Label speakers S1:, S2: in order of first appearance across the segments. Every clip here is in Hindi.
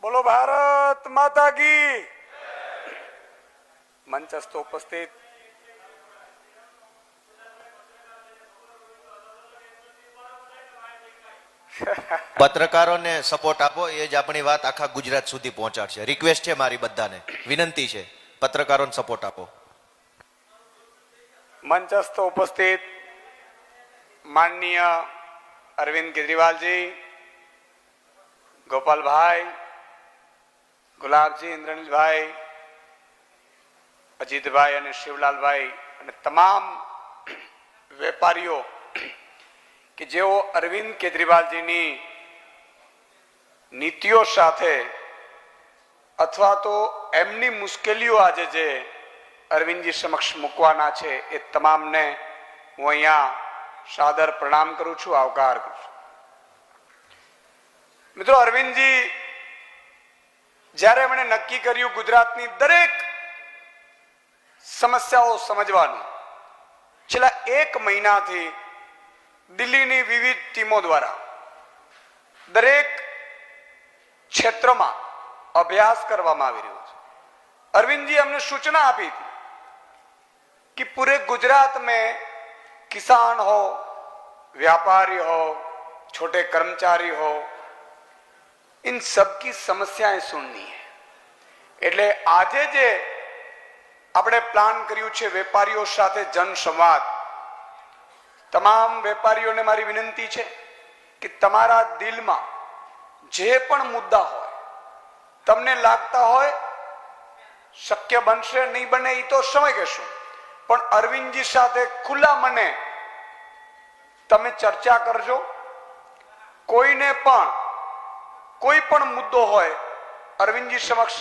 S1: बोलो भारत माता की। मंचस्थ उपस्थित
S2: પત્રકારોને સપોર્ટ આપો, એ જ આપણી વાત આખા ગુજરાત સુધી પહોંચાડશે. રિક્વેસ્ટ છે મારી બધાને, વિનંતી છે, પત્રકારોને સપોર્ટ આપો.
S1: मंचस्थ उपस्थित माननीय अरविंद केजरीवाल जी, गोपाल भाई, गुलाब जी, इंद्रनील भाई, अजीत भाई और शिवलाल भाई और तमाम वेपारीओ कि जो अरविंद केजरीवाल जी नी नीतिओ साथे अथवा तो एमनी मुश्केलीओ आजे जे अरविंद जी समक्ष मूकवाना छे ए तमाम ने हूँ अहींया सादर प्रणाम करूं छुं, आवकार करूं छुं. मित्रों, अरविंद जी ज्यारे मने नक्की कर्युं गुजरातनी दरेक समस्याओ समझवानुं, छेल्ला 1 महीनाथी दिल्लीनी विविध टीमों द्वारा दरेक क्षेत्रों अभ्यास करवामां आवी रह्यो छे. अरविंद जी हमने सूचना आपी थी कि पूरे गुजरात में किसान हो, व्यापारी हो, छोटे कर्मचारी हो, इन सब की समस्याएं सुननी है. एटले आजे जे आपणे प्लान कर्युं छे वेपारीओ साथे जनसंवाद, तमाम वेपारीओने मारी विनंती छे कि तमारा दिलमां जे पण मुद्दा होय, तमने लागता होय शक्य बनशे नहीं बने ई तो समय कहेशुं, पण अरविंद जी साथे खुला मने तमे चर्चा करजो. कोईने पण कोई पण मुद्दो होय अरविंद जी समक्ष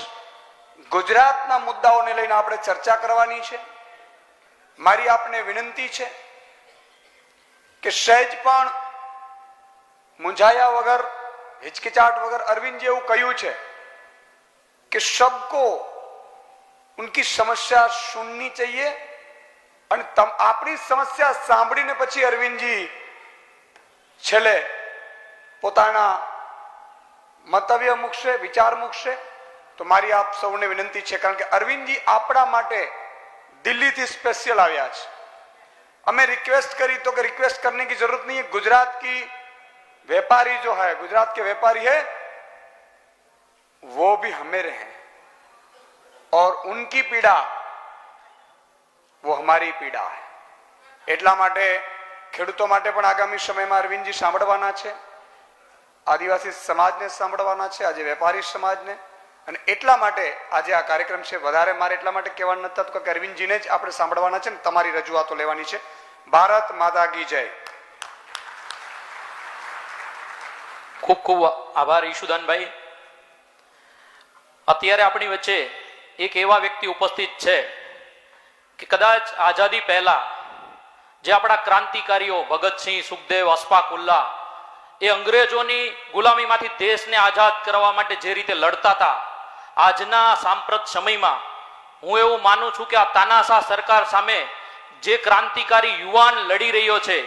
S1: गुजरातना मुद्दाओने लईने आपणे चर्चा करवानी छे. मारी आपने विनंती छे कि सहज पण मुंझाया वगर, हिचकिचाट वगर अरविंद जी एवुं कह्युं छे कि सबको उनकी समस्या सुननी चाहिए અને આપણી સમસ્યા સાંભળીને પછી અરવિંદજી છેલ્લે પોતાના મંતવ્ય મૂકશે, વિચાર મૂકશે. તો મારી આપ સૌને વિનંતી છે, કારણ કે અરવિંદજી આપણા માટે દિલ્હીથી સ્પેશિયલ આવ્યા છે. અમે રિક્વેસ્ટ करी तो कि रिक्वेस्ट करने की जरूरत नहीं है. गुजरात की व्यापारी जो है, गुजरात के व्यापारी है, वो भी हमें रहे और उनकी पीड़ा वो हमारी पीड़ा है. એટલા માટે ખેડૂતો માટે પણ આગામી સમયમાં અરવિંદજી સાંભળવાના છે, આદિવાસી સમાજને સાંભળવાના છે, આજે વેપારી સમાજને. અને એટલા માટે આજે આ કાર્યક્રમ છે. વધારે મારે એટલા માટે કહેવાનું નથી થતું કે અરવિંદજીને જ આપણે સાંભળવાના છે ને તમારી રજૂઆતો લેવાની છે. ભારત માતા કી જય.
S3: ખૂબ ખૂબ આભાર ઈશુદાનભાઈ. અત્યારે આપણી વચ્ચે એક એવા વ્યક્તિ ઉપસ્થિત છે કે કદાચ આઝાદી પહેલા જે આપણા ક્રાંતિકારીઓ ભગતસિંહ, સુખદેવ, અશફાકુલ્લાહ એ અંગ્રેજોની ગુલામીમાંથી દેશને આઝાદ કરવા માટે જે રીતે લડતા હતા, આજના સાંપ્રત સમયમાં હું એવું માનું છું કે આ તાનાશાહ સરકાર સામે જે ક્રાંતિકારી યુવાન લડી રહ્યો છે,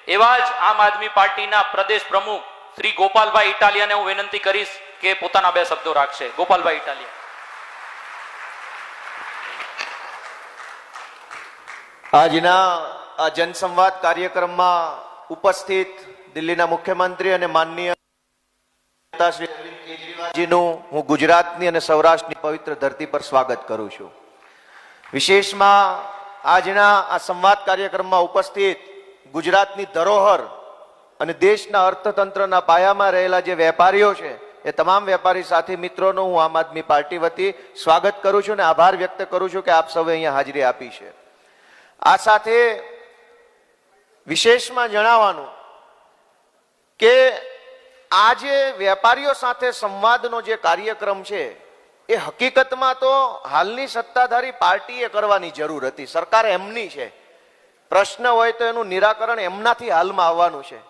S3: એવા જ આમ આદમી પાર્ટીના પ્રદેશ પ્રમુખ શ્રી ગોપાલભાઈ ઇટાલિયાને હું વિનંતી કરીશ કે પોતાના 2 શબ્દો રાખશે. ગોપાલભાઈ ઇટાલિયા.
S2: આજના આ જનસંવાદ કાર્યક્રમમાં ઉપસ્થિત દિલ્હીના મુખ્યમંત્રી અને માનનીય શ્રી અરવિંદ કેજરીવાલજીનું હું ગુજરાતની અને સૌરાષ્ટ્રની પવિત્ર ધરતી પર સ્વાગત કરું છું. વિશેષમાં આજના આ સંવાદ કાર્યક્રમમાં ઉપસ્થિત ગુજરાતની ધરોહર અને દેશના અર્થતંત્રના પાયામાં રહેલા જે વેપારીઓ છે, એ તમામ વેપારી સાથી મિત્રોનું હું આમ આદમી પાર્ટી વતી સ્વાગત કરું છું અને આભાર વ્યક્ત કરું છું કે આપ સૌએ અહીંયા હાજરી આપી છે. આ સાથે વિશેષમાં જણાવવાનું કે આજે વેપારીઓ સાથે સંવાદનો જે કાર્યક્રમ છે, એ હકીકતમાં તો હાલની સત્તાધારી પાર્ટીએ કરવાની જરૂર હતી. સરકાર એમની છે, પ્રશ્ન હોય તો એનું નિરાકરણ એમનાથી હાલમાં આવવાનું છે.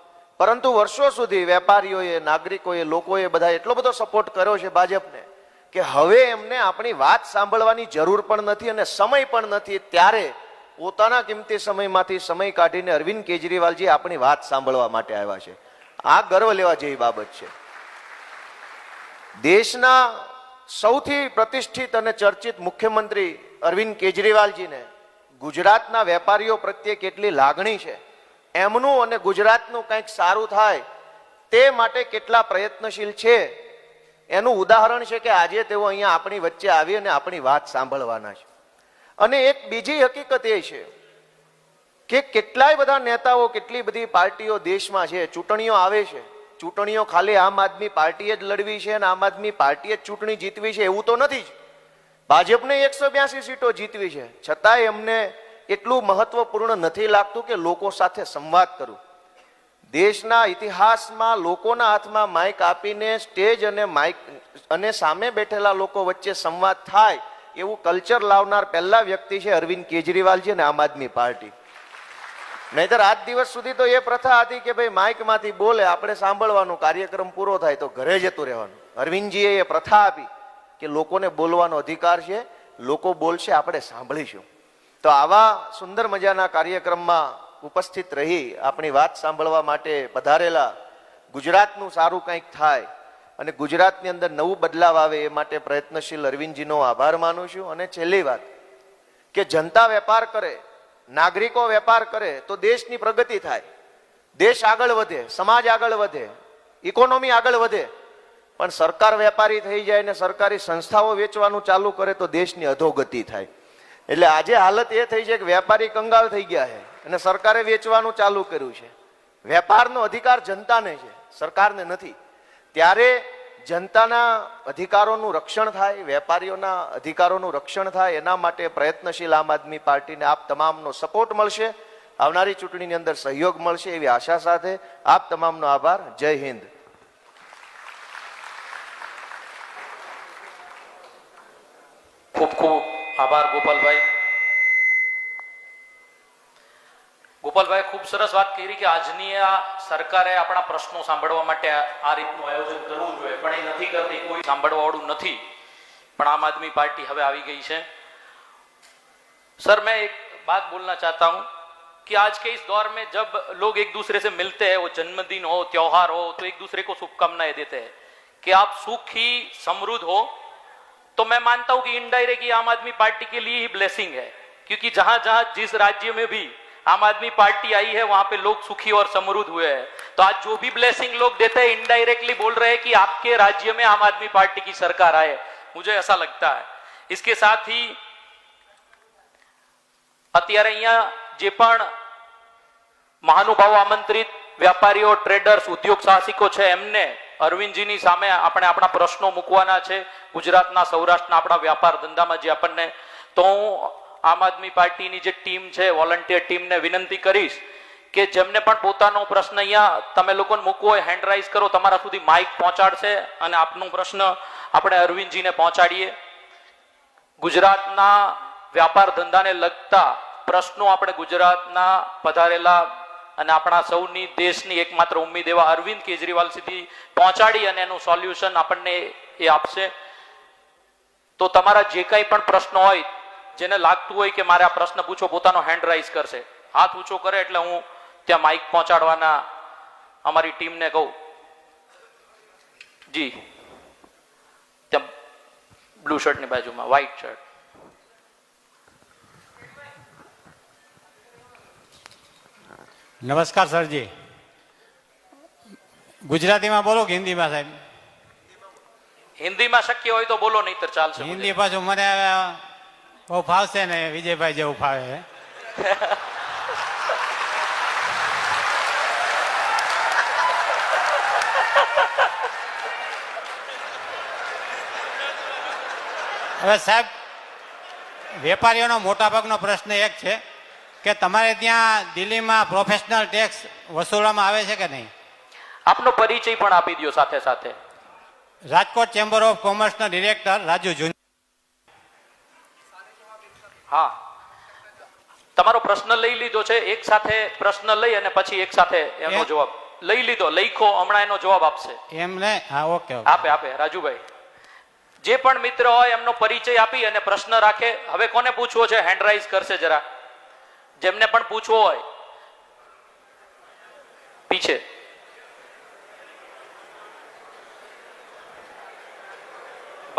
S2: પરંતુ વર્ષો સુધી વેપારીઓએ, નાગરિકોએ, લોકોએ બધા એટલો બધો સપોર્ટ કર્યો છે ભાજપને કે હવે એમને આપણી વાત સાંભળવાની જરૂર પણ નથી અને સમય પણ નથી. ત્યારે પોતાના કિંમતી સમયમાંથી સમય કાઢીને અરવિંદ કેજરીવાલજી આપણી વાત સાંભળવા માટે આવ્યા છે. આ ગર્વ લેવા જેવી બાબત છે. દેશના સૌથી પ્રતિષ્ઠિત અને ચર્ચિત મુખ્યમંત્રી અરવિંદ કેજરીવાલજીને ગુજરાતના વેપારીઓ પ્રત્યે કેટલી લાગણી છે, એમનું અને ગુજરાતનું કંઈક સારું થાય તે માટે કેટલા પ્રયત્નશીલ છે, એનું ઉદાહરણ છે કે આજે તેઓ અહીંયા આપણી વચ્ચે આવી અને આપણી વાત સાંભળવાના છે. અને એક બીજી હકીકત એ છે કે કેટલાય બધા નેતાઓ, કેટલી બધી પાર્ટીઓ દેશમાં છે, ચૂંટણીઓ આવે છે, ચૂંટણીઓ ખાલી આમ આદમી પાર્ટીએ જ લડવી છે અને આમ આદમી પાર્ટીએ જ ચૂંટણી જીતવી છે એવું તો નથી જ. ભાજપને 182 સીટો જીતવી છે, છતાંય એમને એટલું મહત્વપૂર્ણ નથી લાગતું કે લોકો સાથે સંવાદ કરું. દેશના ઇતિહાસમાં લોકોના હાથમાં માઇક આપીને સ્ટેજ અને માઇક અને સામે બેઠેલા લોકો વચ્ચે સંવાદ થાય એવું કલ્ચર લાવનાર પહેલા વ્યક્તિ છે અરવિંદ કેજરીવાલજી અને આમ આદમી પાર્ટી. નહીતર આજ દિવસ સુધી તો એ પ્રથા હતી કે ભાઈ માઇકમાંથી બોલે, આપણે સાંભળવાનું, કાર્યક્રમ પૂરો થાય તો ઘરે જતું રહેવાનું. અરવિંદજીએ એ પ્રથા આપી કે લોકોને બોલવાનો અધિકાર છે, લોકો બોલશે, આપણે સાંભળીશું. તો આવા સુંદર મજાના કાર્યક્રમમાં ઉપસ્થિત રહી આપણી વાત સાંભળવા માટે પધારેલા, ગુજરાતનું સારું કંઈક થાય અને ગુજરાતની અંદર નવું બદલાવ આવે એ માટે પ્રયત્નશીલ અરવિંદજીનો આભાર માનું છું. અને છેલ્લી વાત કે જનતા વેપાર કરે, નાગરિકો વેપાર કરે તો દેશની પ્રગતિ થાય, દેશ આગળ વધે, સમાજ આગળ વધે, ઇકોનોમી આગળ વધે. પણ સરકાર વેપારી થઈ જાય ને સરકારી સંસ્થાઓ વેચવાનું ચાલુ કરે તો દેશની અધોગતિ થાય. એટલે આજે હાલત એ થઈ છે કે વેપારી કંગાળ થઈ ગયા છે અને સરકારે વેચવાનું ચાલુ કર્યું છે. વેપારનો અધિકાર જનતાને છે, સરકારને નથી. ત્યારે જનતાના અધિકારોનું રક્ષણ થાય, વેપારીઓના અધિકારોનું રક્ષણ થાય, એના માટે પ્રયત્નશીલ આમ આદમી પાર્ટીને આપ તમામનો સપોર્ટ મળશે, આવનારી ચૂંટણીની અંદર સહયોગ મળશે એવી આશા સાથે આપ તમામનો આભાર. જય હિન્દ.
S3: ખૂબ ખૂબ આભાર ગોપાલભાઈ. ગોપાલભાઈ ખૂબ સરસ વાત કરી કે આજની આ સરકારે આપણા પ્રશ્નો સાંભળવા માટે આ રીતનું આયોજન કરવું જોઈએ, પણ એ નથી કરતી, કોઈ સાંભળવા વાળું નથી. પણ આમ આદમી પાર્ટી હવે આવી ગઈ છે. सर मैं एक बात बोलना चाहता हूं कि आज के इस दौर में जब लोग एक दूसरे से मिलते हैं, वो जन्मदिन हो, त्योहार हो, तो एक दूसरे को शुभकामनाएं देते हैं कि आप सुखी समृद्ध हो. तो मैं मानता हूं कि इनडायरेक्टली आम आदमी पार्टी के लिए ही ब्लेसिंग है, क्योंकि जहां जहां जिस राज्य में भी आम आदमी पार्टी आई है वहां पे लोग सुखी और समृद्ध हुए हैं. तो आज जो भी ब्लेसिंग लोग देते हैं इनडायरेक्टली बोल रहे हैं कि आपके राज्य में आम आदमी पार्टी की सरकार आए. मुझे ऐसा लगता है. इसके साथ ही અત્યારે અહીંયા જે પણ મહાનુભાવો આમંત્રિત વેપારીઓ, ટ્રેડર્સ, ઉદ્યોગ સાહસિકો છે એમને અરવિંદજીની સામે આપણે આપણા પ્રશ્નો મૂકવાના છે ગુજરાતના, સૌરાષ્ટ્રના આપણા વ્યાપાર ધંધામાં જે આપણને. તો હું આમ આદમી પાર્ટીની જે ટીમ છે, વોલન્ટિયર ટીમને વિનંતી કરીશ કે જેમને પણ પોતાનો પ્રશ્ન અહીંયા તમે લોકોને મૂકવો હોય હેન્ડ રાઇઝ કરો, તમારા સુધી માઇક પહોંચાડશે અને આપનો પ્રશ્ન આપણે અરવિંદજીને પહોંચાડીએ. ગુજરાતના વ્યાપાર ધંધાને લગતા પ્રશ્નો આપણે ગુજરાતના પધારેલા અને આપણા સૌની દેશની એકમાત્ર ઉમ્મીદ એવા અરવિંદ કેજરીવાલ સુધી પહોંચાડી અને એનું સોલ્યુશન આપણને એ આપશે. તો તમારા જે કંઈ પણ પ્રશ્નો હોય, જેને લાગતું હોય કે મારે આ પ્રશ્ન પૂછો, પોતાનો હેન્ડ રાઇઝ કરશે, હાથ ઊંચો કરે એટલે હું ત્યાં માઇક પહોંચાડવાના અમારી ટીમને કહું. જી, ત્યાં બ્લુ શર્ટની બાજુમાં વ્હાઈટ શર્ટ.
S4: નમસ્કાર સરજી. ગુજરાતીમાં બોલો કે હિન્દીમાં સાહેબ?
S3: હિન્દીમાં શક્ય હોય તો બોલો, નહીતર ચાલશે.
S4: હિન્દી પાછું મને બહુ ફાવશે ને, વિજયભાઈ જેવું ફાવે. હવે સાહેબ, વેપારીઓનો મોટા ભાગનો પ્રશ્ન એક છે કે તમારે ત્યાં દિલ્હીમાં પ્રોફેશનલ ટેક્સ વસૂલવામાં આવે છે કે નહીં?
S3: આપનો પરિચય પણ આપી દો સાથે સાથે.
S4: રાજકોટ ચેમ્બર ઓફ કોમર્સના ડિરેક્ટર રાજુ જુન.
S3: હા, તમારો પ્રશ્ન લઈ લીધો છે, એક સાથે પ્રશ્ન લઈ અને પછી એક સાથે એનો જવાબ લઈ લીધો, લઈખો, હમણાં એનો જવાબ આપશે
S4: એમને. હા, ઓકે.
S3: આપે રાજુભાઈ. જે પણ મિત્ર હોય એમનો પરિચય આપી અને પ્રશ્ન રાખે. હવે કોને પૂછવો છે હેન્ડ રાઇઝ કરશે જરા, જેમને પણ પૂછવો હોય. પીછે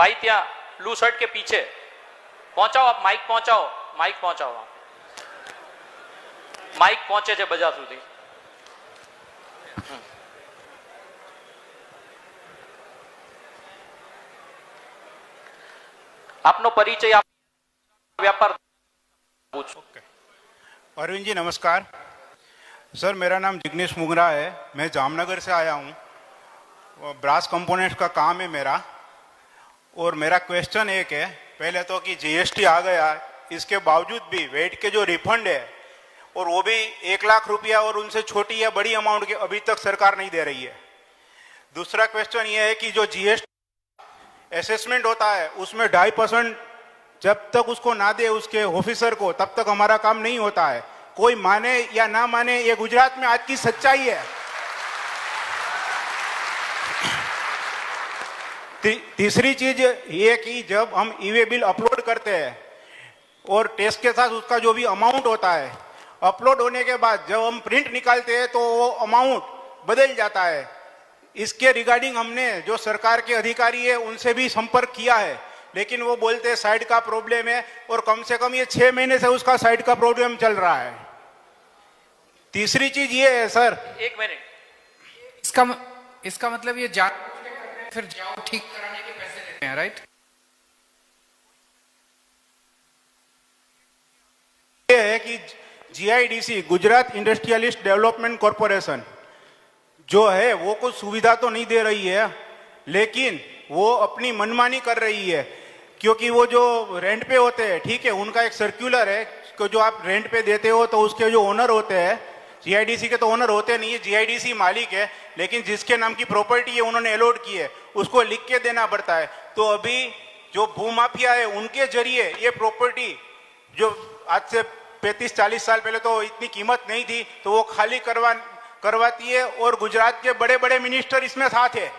S3: भाई ત્યાં ब्लू शर्ट के पीछे पहुंचाओ, आप माइक पहुंचाओ, माइक पहुंचाओ, माइक पहुंचे છે બધા સુધી. આપનો પરિચય આપ व्यापार पूछो.
S5: अरविंद जी नमस्कार सर, मेरा नाम जिग्नेश मुगरा है, मैं जामनगर से आया हूँ। ब्रास कंपोनेंट्स का काम है मेरा, और मेरा क्वेश्चन एक है, पहले तो कि जीएसटी आ गया, इसके बावजूद भी वेट के जो रिफंड है और वो भी 1 लाख रुपया और उनसे छोटी या बड़ी अमाउंट के अभी तक सरकार नहीं दे रही है। दूसरा क्वेश्चन ये है कि जो जीएसटी असेसमेंट होता है उसमें 2.5% जब तक उसको ना दे उसके ऑफिसर को, तब तक हमारा काम नहीं होता है। कोई माने या ना माने, ये गुजरात में आज की सच्चाई है। तीसरी चीज ये कि जब हम ई-वे बिल अपलोड करते हैं और टेक्स के साथ उसका जो भी अमाउंट होता है, अपलोड होने के बाद जब हम प्रिंट निकालते हैं तो वो अमाउंट बदल जाता है। इसके रिगार्डिंग हमने जो सरकार के अधिकारी है उनसे भी संपर्क किया है, लेकिन वो बोलते हैं साइट का प्रॉब्लम है, और कम से कम ये 6 महीने से उसका साइट का प्रॉब्लम चल रहा है। तीसरी चीज ये है सर,
S3: 1 मिनट,
S6: इसका मतलब ये फिर जाओ ठीक कराने के पैसे लेते हैं, राइट?
S5: ये है कि GIDC Gujarat industrialist development corporation जो है वो कुछ सुविधा तो नहीं दे रही है, लेकिन वो अपनी मनमानी कर रही है। क्योंकि वो जो रेंट पे होते हैं, ठीक है, उनका एक सर्कुलर है कि जो आप रेंट पे देते हो तो उसके जो ओनर होते हैं, जीआईडीसी के तो ओनर होते नहीं है, जीआईडीसी मालिक है, लेकिन जिसके नाम की प्रॉपर्टी है उन्होंने अलॉट की है उसको लिख के देना पड़ता है। तो अभी जो भूमाफिया है उनके जरिए ये प्रॉपर्टी, जो आज से 35-40 साल पहले तो इतनी कीमत नहीं थी, तो वो खाली करवाती है, और गुजरात के बड़े बड़े मिनिस्टर इसमें साथ है।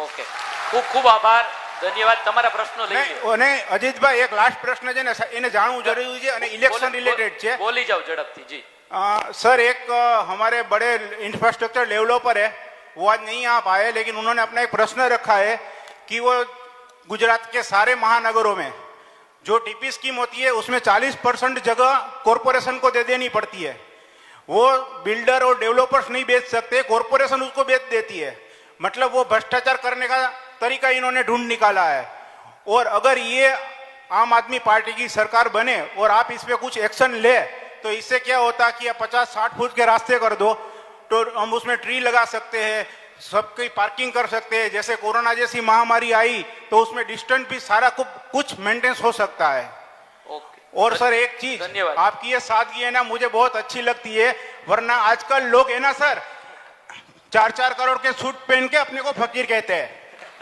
S3: ओके, खूब खूब आभार, धन्यवाद. તમારા પ્રશ્નો લઈ લો.
S5: અને અજીતભાઈ એક લાસ્ટ પ્રશ્ન છે ને, એને જાણવું જરૂરી છે અને ઇલેક્શન રિલેટેડ છે।
S3: બોલી જાઓ ઝડપથી જી।
S5: सर, एक हमारे बड़े इंफ्रास्ट्रक्चर डेवलपर है, वो आज नहीं आ पाए, लेकिन उन्होंने अपना एक प्रश्न रखा है कि वो गुजरात के सारे महानगरों में जो टीपी स्कीम होती है उसमें 40% जगह कॉरपोरेशन को दे देनी पड़ती है। वो बिल्डर और डेवलपर्स नहीं बेच सकते, कॉरपोरेशन उसको बेच देती है। मतलब वो भ्रष्टाचार करने का तरीका इन्होंने ढूंढ निकाला है। और अगर ये आम आदमी पार्टी की सरकार बने और आप इस पे कुछ एक्शन ले, तो इससे क्या होता कि 50-60 फुट के रास्ते कर दो, तो हम उसमें ट्री लगा सकते हैं, सबकी पार्किंग कर सकते हैं। जैसे कोरोना जैसी महामारी आई तो उसमें डिस्टेंस भी सारा कुछ मेंटेन हो सकता है। और सर एक चीज, आपकी ये सादगी है ना, मुझे बहुत अच्छी लगती है, वरना आजकल लोग है ना सर 4-4 करोड़ के सूट पहन के अपने को फकीर कहते हैं।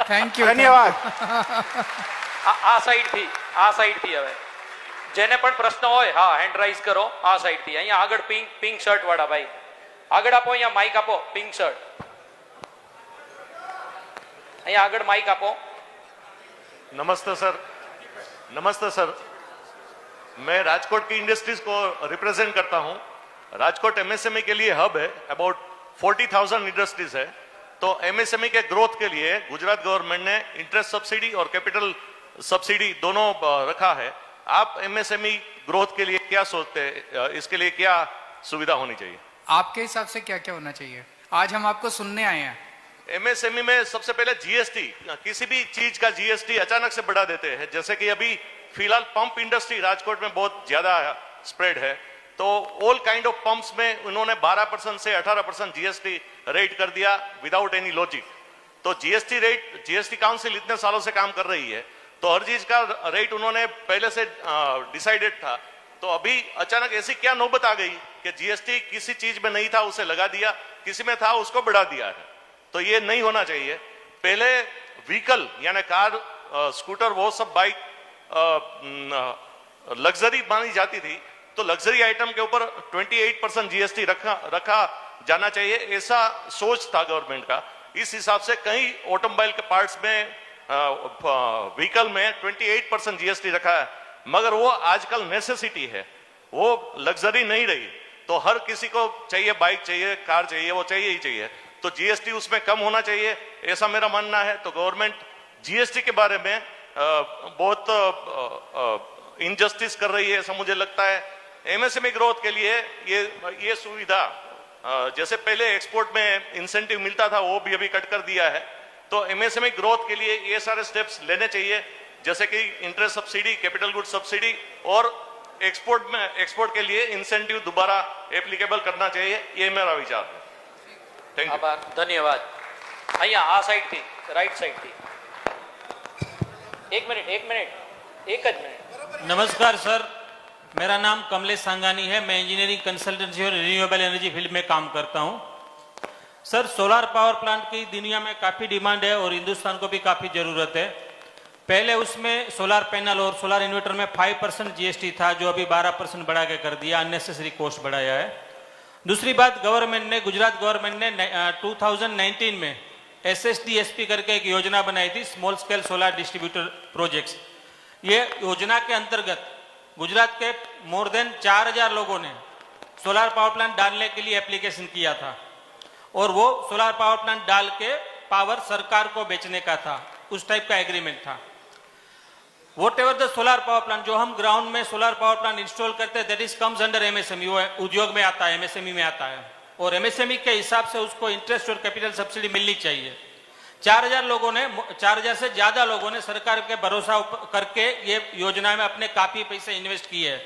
S6: थैंक यू,
S5: धन्यवाद।
S3: આ સાઈડથી હવે જેને પણ પ્રશ્ન હોય હા હેન્ડ રાઈઝ કરો આ સાઈડથી। અહીંયા આગળ પિંક શર્ટ વાળા ભાઈ આગળ આપો, અહીંયા માઈક આપો, પિંક શર્ટ અહીંયા આગળ માઈક આપો।
S7: नमस्ते सर, मैं राजकोट की इंडस्ट्रीज को रिप्रेजेंट करता हूं। राजकोट एमएसएमई के लिए हब है, अबाउट 40,000 इंडस्ट्रीज है। तो एमएसएमई के ग्रोथ के लिए गुजरात गवर्नमेंट ने इंटरेस्ट सब्सिडी और कैपिटल सब्सिडी दोनों रखा है। आप एमएसएमई ग्रोथ के लिए क्या सोचते हैं, इसके लिए क्या सुविधा होनी चाहिए?
S6: आपके हिसाब से क्या क्या होना चाहिए? आज हम आपको सुनने आए हैं।
S7: एमएसएमई में सबसे पहले जीएसटी, किसी भी चीज का जीएसटी अचानक से बढ़ा देते हैं। जैसे कि अभी फिलहाल पंप इंडस्ट्री राजकोट में बहुत ज्यादा स्प्रेड है, तो ऑल काइंड ऑफ पंप्स में उन्होंने 12% से 18% जीएसटी रेट कर दिया विदाउट एनी लॉजिक। तो जीएसटी काउंसिल इतने सालों से काम कर रही है, तो हर चीज का रेट उन्होंने पहले से डिसाइडेड था। तो अभी अचानक ऐसी क्या नौबत आ गई कि जीएसटी किसी चीज में नहीं था उसे लगा दिया, किसी में था उसको बढ़ा दिया है। तो ये नहीं होना चाहिए। पहले व्हीकल यानी कार, स्कूटर, वो सब बाइक लग्जरी मानी जाती थी, तो लग्जरी आइटम के ऊपर 28% जीएसटी रखा जाना चाहिए, ऐसा सोच था गवर्नमेंट का। इस हिसाब से कई ऑटोमोबाइल के पार्ट्स में, व्हीकल में 28% जीएसटी रखा है, मगर वो आजकल नेसेसिटी है, वो लग्जरी नहीं रही। तो हर किसी को चाहिए, बाइक चाहिए, कार चाहिए, वो चाहिए ही चाहिए। तो जीएसटी उसमें कम होना चाहिए, ऐसा मेरा मानना है। तो गवर्नमेंट जीएसटी के बारे में बहुत इनजस्टिस कर रही है ऐसा मुझे लगता है। एमएसएमई ग्रोथ के लिए ये सुविधा जैसे पहले एक्सपोर्ट में इंसेंटिव मिलता था वो भी अभी कट कर दिया है। तो एमएसएमई ग्रोथ के लिए ये सारे स्टेप्स लेने चाहिए, जैसे कि interest subsidy, capital good subsidy और एक्सपोर्ट के लिए इंसेंटिव दोबारा एप्लीकेबल करना चाहिए। ये मेरा विचार है। Thank you.
S3: આભાર, ધન્યવાદ। અહીંયા આ સાઈડથી, રાઈટ સાઈડથી। એક મિનિટ, એક જ મિનિટ।
S8: नमस्कार सर, मेरा नाम कमलेश सांगानी है। मैं इंजीनियरिंग कंसल्टेंसी और रिन्यूएबल एनर्जी फील्ड में काम करता हूं। सर, सोलार पावर प्लांट की दुनिया में काफ़ी डिमांड है और हिंदुस्तान को भी काफ़ी ज़रूरत है। पहले उसमें सोलार पैनल और सोलार इन्वर्टर में 5% जीएसटी था, जो अभी 12% बढ़ा के कर दिया, अननेसेसरी कॉस्ट बढ़ाया है। दूसरी बात, गुजरात गवर्नमेंट ने 2019 में SSDSP करके एक योजना बनाई थी, small scale solar distributor projects. ये योजना के अंतर्गत गुजरात के मोर देन 4000 लोगों ने सोलार पावर प्लांट डालने के लिए एप्लीकेशन किया था और वो सोलार पावर प्लांट डाल के पावर सरकार को बेचने का था, उस टाइप का एग्रीमेंट था। What ever the solar power plant, जो हम ग्राउंड में सोलार पावर प्लांट इंस्टॉल करते हैं, that is comes under MSME, वो उद्योग में आता है, एमएसएमई में आता है। और एमएसएमई के हिसाब से उसको इंटरेस्ट और कैपिटल सब्सिडी मिलनी चाहिए। 4000 से ज्यादा लोगों ने सरकार के भरोसा करके ये योजना में अपने काफी पैसे इन्वेस्ट किए हैं।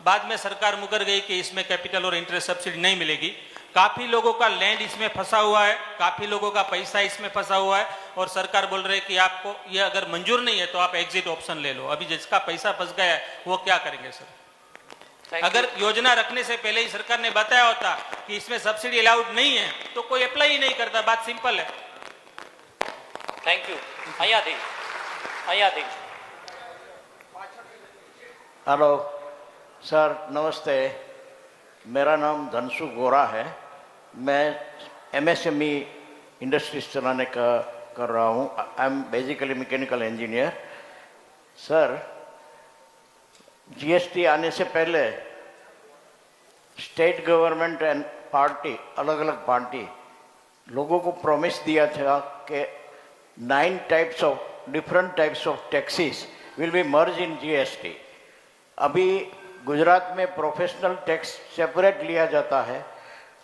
S8: बाद में सरकार मुकर गई कि इसमें कैपिटल और इंटरेस्ट सब्सिडी नहीं मिलेगी। काफी लोगों का लैंड इसमें फंसा हुआ है, काफी लोगों का पैसा इसमें फंसा हुआ है और सरकार बोल रही है कि आपको ये अगर मंजूर नहीं है तो आप एग्जिट ऑप्शन ले लो। अभी जिसका पैसा फंस गया है वो क्या करेंगे सर? अगर योजना रखने से पहले ही सरकार ने बताया होता कि इसमें सब्सिडी अलाउड नहीं है तो कोई अप्लाई ही नहीं करता। बात सिंपल है।
S3: Thank you. અહીંયાથી
S9: हेलो सर, नमस्ते। मेरा नाम धनसु गोरा है। मैं एमएसएमई इंडस्ट्रीज चलाने का कर रहा हूँ। I am basically mechanical engineer. Sir, GST आने से पहले स्टेट गवर्नमेंट एंड पार्टी, अलग अलग पार्टी लोगों को प्रॉमिस दिया था कि 9 different types of taxes will be merged in GST। अभी गुजरात में प्रोफेशनल टैक्स सेपरेट लिया जाता है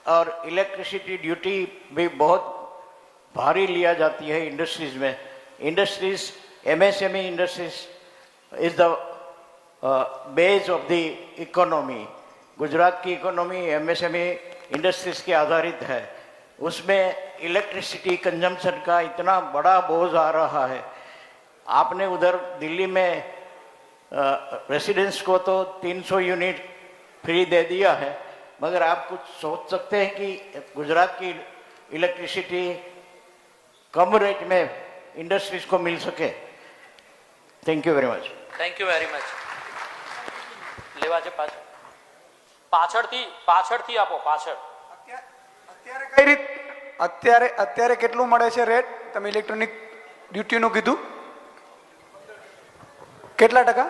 S9: और इलेक्ट्रिसिटी ड्यूटी भी बहुत भारी लिया जाती है इंडस्ट्रीज में। Industries, MSME industries is the base of the economy. Gujarat की इकोनॉमी एमएसएमई इंडस्ट्रीज के आधारित है। उसमें इलेक्ट्रिसिटी कंजम्पशन का इतना बड़ा बोझ आ रहा है। आपने उधर दिल्ली में रेसिडेंट्स को तो 300 यूनिट फ्री दे दिया है, मगर आप कुछ सोच सकते हैं कि गुजरात की इलेक्ट्रिसिटी कम रेट में इंडस्ट्रीज को मिल सके? Thank you very much.
S3: Thank you very much. લેવા છે પાછળથી આપો, પાછળ।
S1: અત્યારે કઈ રીત, અત્યારે કેટલું મળે છે રેટ? તમે ઇલેક્ટ્રોનિક ડ્યુટીનું કીધું, કેટલા ટકા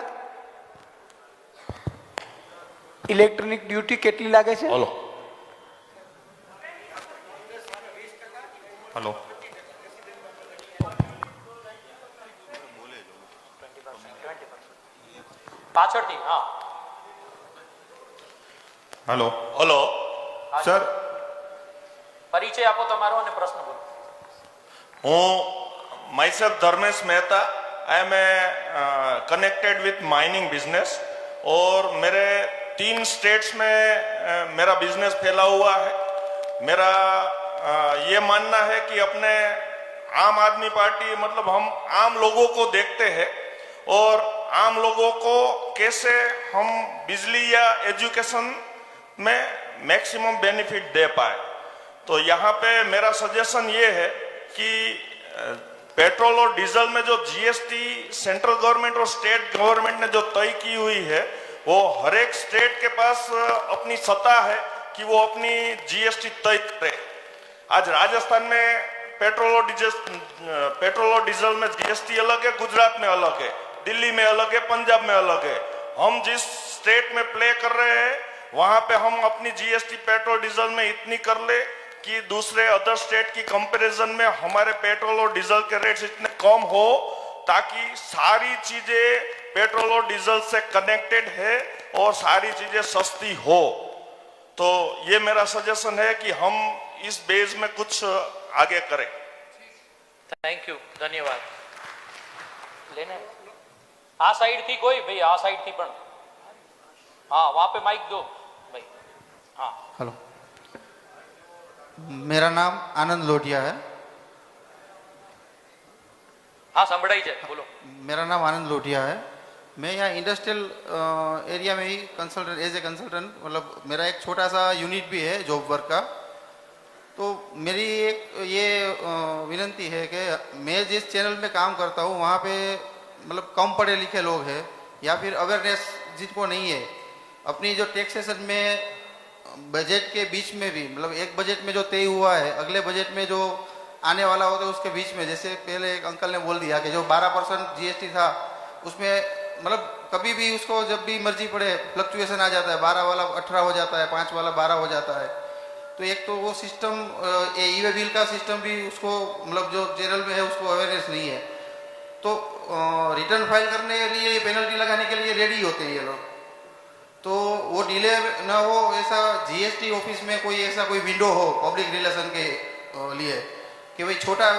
S1: ઇલેક્ટ્રોનિક ડ્યુટી કેટલી લાગે છે?
S7: हेलो हेलो
S3: પાછળથી, હા।
S7: हेलो हेलो सर,
S3: પરિચય આપો તમારો અને પ્રશ્ન બોલો।
S10: હું myself Dharmesh Mehta, I am connected with mining business और मेरे 3 स्टेट्स में मेरा बिजनेस फैला हुआ है। मेरा ये मानना है कि अपने आम आदमी पार्टी, मतलब हम आम लोगों को देखते हैं और आम लोगों को कैसे हम बिजली या एजुकेशन में मैक्सिमम बेनिफिट दे पाए। तो यहाँ पे मेरा सजेशन ये है कि पेट्रोल और डीजल में जो जीएसटी सेंट्रल गवर्नमेंट और स्टेट गवर्नमेंट ने जो तय की हुई है, वो हर एक स्टेट के पास अपनी सत्ता है कि वो अपनी जीएसटी तय करे। आज राजस्थान में पेट्रोल और डीजल में जीएसटी अलग है, गुजरात में अलग है, दिल्ली में अलग है, पंजाब में अलग है। हम जिस स्टेट में प्ले कर रहे हैं वहां पे हम अपनी जीएसटी पेट्रोल डीजल में इतनी कर ले कि दूसरे अदर स्टेट की कंपैरिजन में हमारे पेट्रोल और डीजल के रेट्स इतने कम हो ताकि सारी चीजें पेट्रोल और डीजल से कनेक्टेड है और सारी चीजें सस्ती हो। तो ये मेरा सजेशन है कि हम इस बेस में कुछ आगे करें।
S3: थैंक यू, धन्यवाद। लेने आ साइड थी कोई भाई, आ साइड थी पण, हाँ वहां पे माइक दो भाई। हाँ
S11: हेलो, मेरा नाम आनंद लोटिया है।
S3: हाँ संभड़ाई जाए, बोलो।
S11: मेरा नाम आनंद लोटिया है। मैं यहाँ इंडस्ट्रियल एरिया में ही कंसल्टेंट, एज ए कंसल्टेंट, मतलब मेरा एक छोटा सा यूनिट भी है जॉब वर्क का। तो मेरी एक ये विनती है कि मैं जिस चैनल में काम करता हूँ वहाँ पे मतलब कम पढ़े लिखे लोग हैं या फिर अवेयरनेस जिनको नहीं है, अपनी जो टैक्सेशन में बजट के बीच में भी, मतलब एक बजट में जो तय हुआ है अगले बजट में जो आने वाला होता है उसके बीच में, जैसे पहले एक अंकल ने बोल दिया कि जो 12% GST था उसमें मतलब कभी भी उसको जब भी मर्जी पड़े फ्लक्चुएशन आ जाता है, 12 वाला 18 हो जाता है, 5 वाला 12 हो जाता है। तो एक तो वो सिस्टम ई-वे बिल का सिस्टम भी उसको मतलब जो चैनल में है उसको अवेयरनेस नहीं है। तो रिटर्न फाइल करने के लिए, पेनल्टी लगाने के लिए रेडी होते हैं ये लोग। तो वो डिले ना हो, ऐसा GST ऑफिस में कोई ऐसा कोई विंडो हो पब्लिक रिलेशन के लिए कि भाई छोटा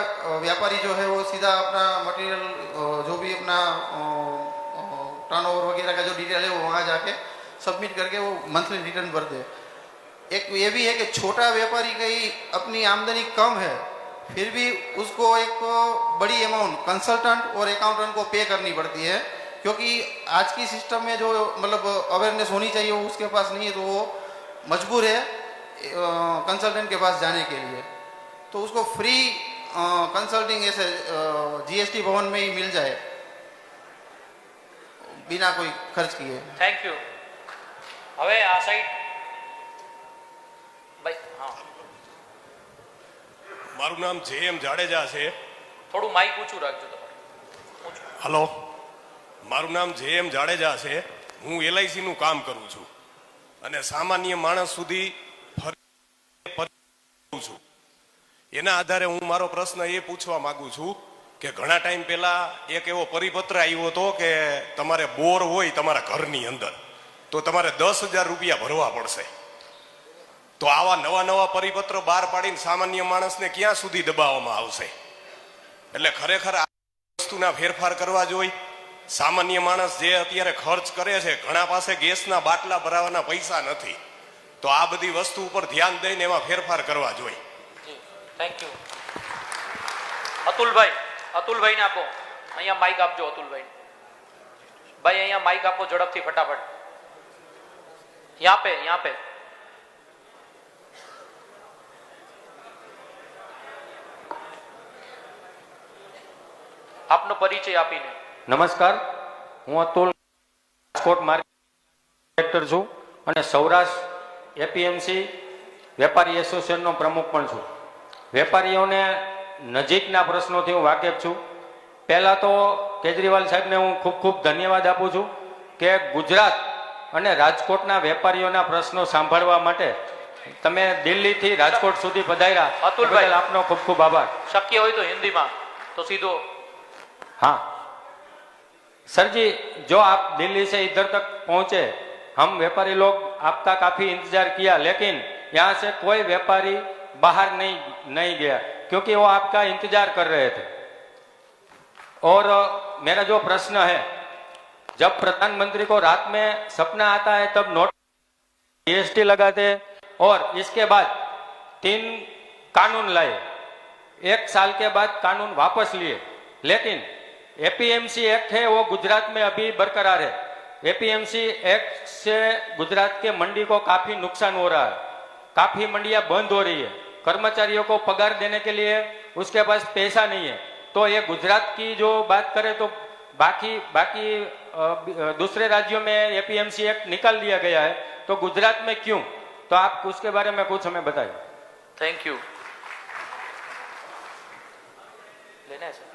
S11: व्यापारी जो है वो सीधा अपना मटेरियल जो भी अपना टर्नओवर वगैरह का जो डिटेल है वो वहाँ जाके सबमिट करके वो मंथली रिटर्न भर दे। एक ये भी है कि छोटा व्यापारी की अपनी आमदनी कम है फिर भी उसको एक बड़ी अमाउंट कंसल्टेंट और अकाउंटेंट को पे करनी पड़ती है, क्योंकि आज की सिस्टम में जो मतलब अवेयरनेस होनी चाहिए वो उसके पास नहीं है, तो वो मजबूर है कंसल्टेंट के पास जाने के लिए। तो उसको फ्री कंसल्टिंग ऐसे GST भवन में ही मिल जाए बिना कोई खर्च किए।
S3: Thank you. હવે આ સાઈડ ભાઈ, હા
S12: મારું નામ JM જાડેજા છે।
S3: થોડું માઈક ઊંચું રાખજો તમારે।
S12: હલો, મારું નામ JM જાડેજા છે। હું LIC નું કામ કરું છું અને સામાન્ય માણસ સુધી ફરું છું। એના આધારે હું મારો પ્રશ્ન એ પૂછવા માંગુ છું કે ઘણા ટાઈમ પહેલા એક એવો પરિપત્ર આવ્યો હતો કે તમારે બોર હોય તમારા ઘરની અંદર તો તમારે 10,000 રૂપિયા ભરવા પડશે। તો આવા નવા નવા પરિપત્ર બહાર પાડીને સામાન્ય માણસને ક્યાં સુધી દબાવવામાં આવશે? એટલે ખરેખર આ વસ્તુના ફેરફાર કરવા જોઈએ। સામાન્ય માણસ જે અત્યારે ખર્ચ કરે છે, ઘણા પાસે ગેસના બાટલા ભરાવાના પૈસા નથી, તો આ બધી વસ્તુ ઉપર ધ્યાન દઈને એમાં ફેરફાર કરવા જોઈએ।
S3: Thank you. અતુલભાઈ, અતુલભાઈને આપો, અહીંયા માઇક આપજો। અતુલભાઈ ભાઈ અહીંયા માઇક આપો ઝડપથી ફટાફટ। यहाँ पे આપનો પરિચય આપીને।
S13: નમસ્કાર, હું અતુલ, રાજકોટ માર્કેટ ડિરેક્ટર છું અને સૌરાષ્ટ્ર APMC વેપારી એસોસિએશનનો પ્રમુખ પણ છું। વેપારીઓને નજીકના પ્રશ્નોથી હું વાકેફ છું। પહેલા તો કેજરીવાલ સાહેબને હું ખૂબ ખૂબ ધન્યવાદ આપું છું કે ગુજરાત અને રાજકોટના વેપારીઓના પ્રશ્નો સાંભળવા માટે તમે દિલ્હીથી રાજકોટ સુધી પધાર્યા।
S3: અતુલભાઈ,
S13: આપનો ખૂબ ખૂબ આભાર।
S3: શક્ય હોય તો હિન્દીમાં તો सीधो।
S13: हाँ सर जी, जो आप दिल्ली से इधर तक पहुंचे, हम व्यापारी लोग आपका काफी इंतजार किया, लेकिन यहाँ से कोई व्यापारी बाहर नहीं गया क्योंकि वो आपका इंतजार कर रहे थे। और मेरा जो प्रश्न है, जब प्रधानमंत्री को रात में सपना आता है तब नोट GST लगाते, और इसके बाद 3 कानून लाए, 1 साल के बाद कानून वापस लिए, लेकिन APMC एक्ट है वो गुजरात में अभी बरकरार है। APMC एक्ट से गुजरात के मंडी को काफी नुकसान हो रहा है, काफी मंडियां बंद हो रही है, कर्मचारियों को पगार देने के लिए उसके पास पैसा नहीं है। तो ये गुजरात की जो बात करें तो बाकी दूसरे राज्यों में APMC एक्ट निकाल दिया गया है, तो गुजरात में क्यों? तो आप उसके बारे में कुछ हमें बताइए।
S3: Thank you. लेना है सर।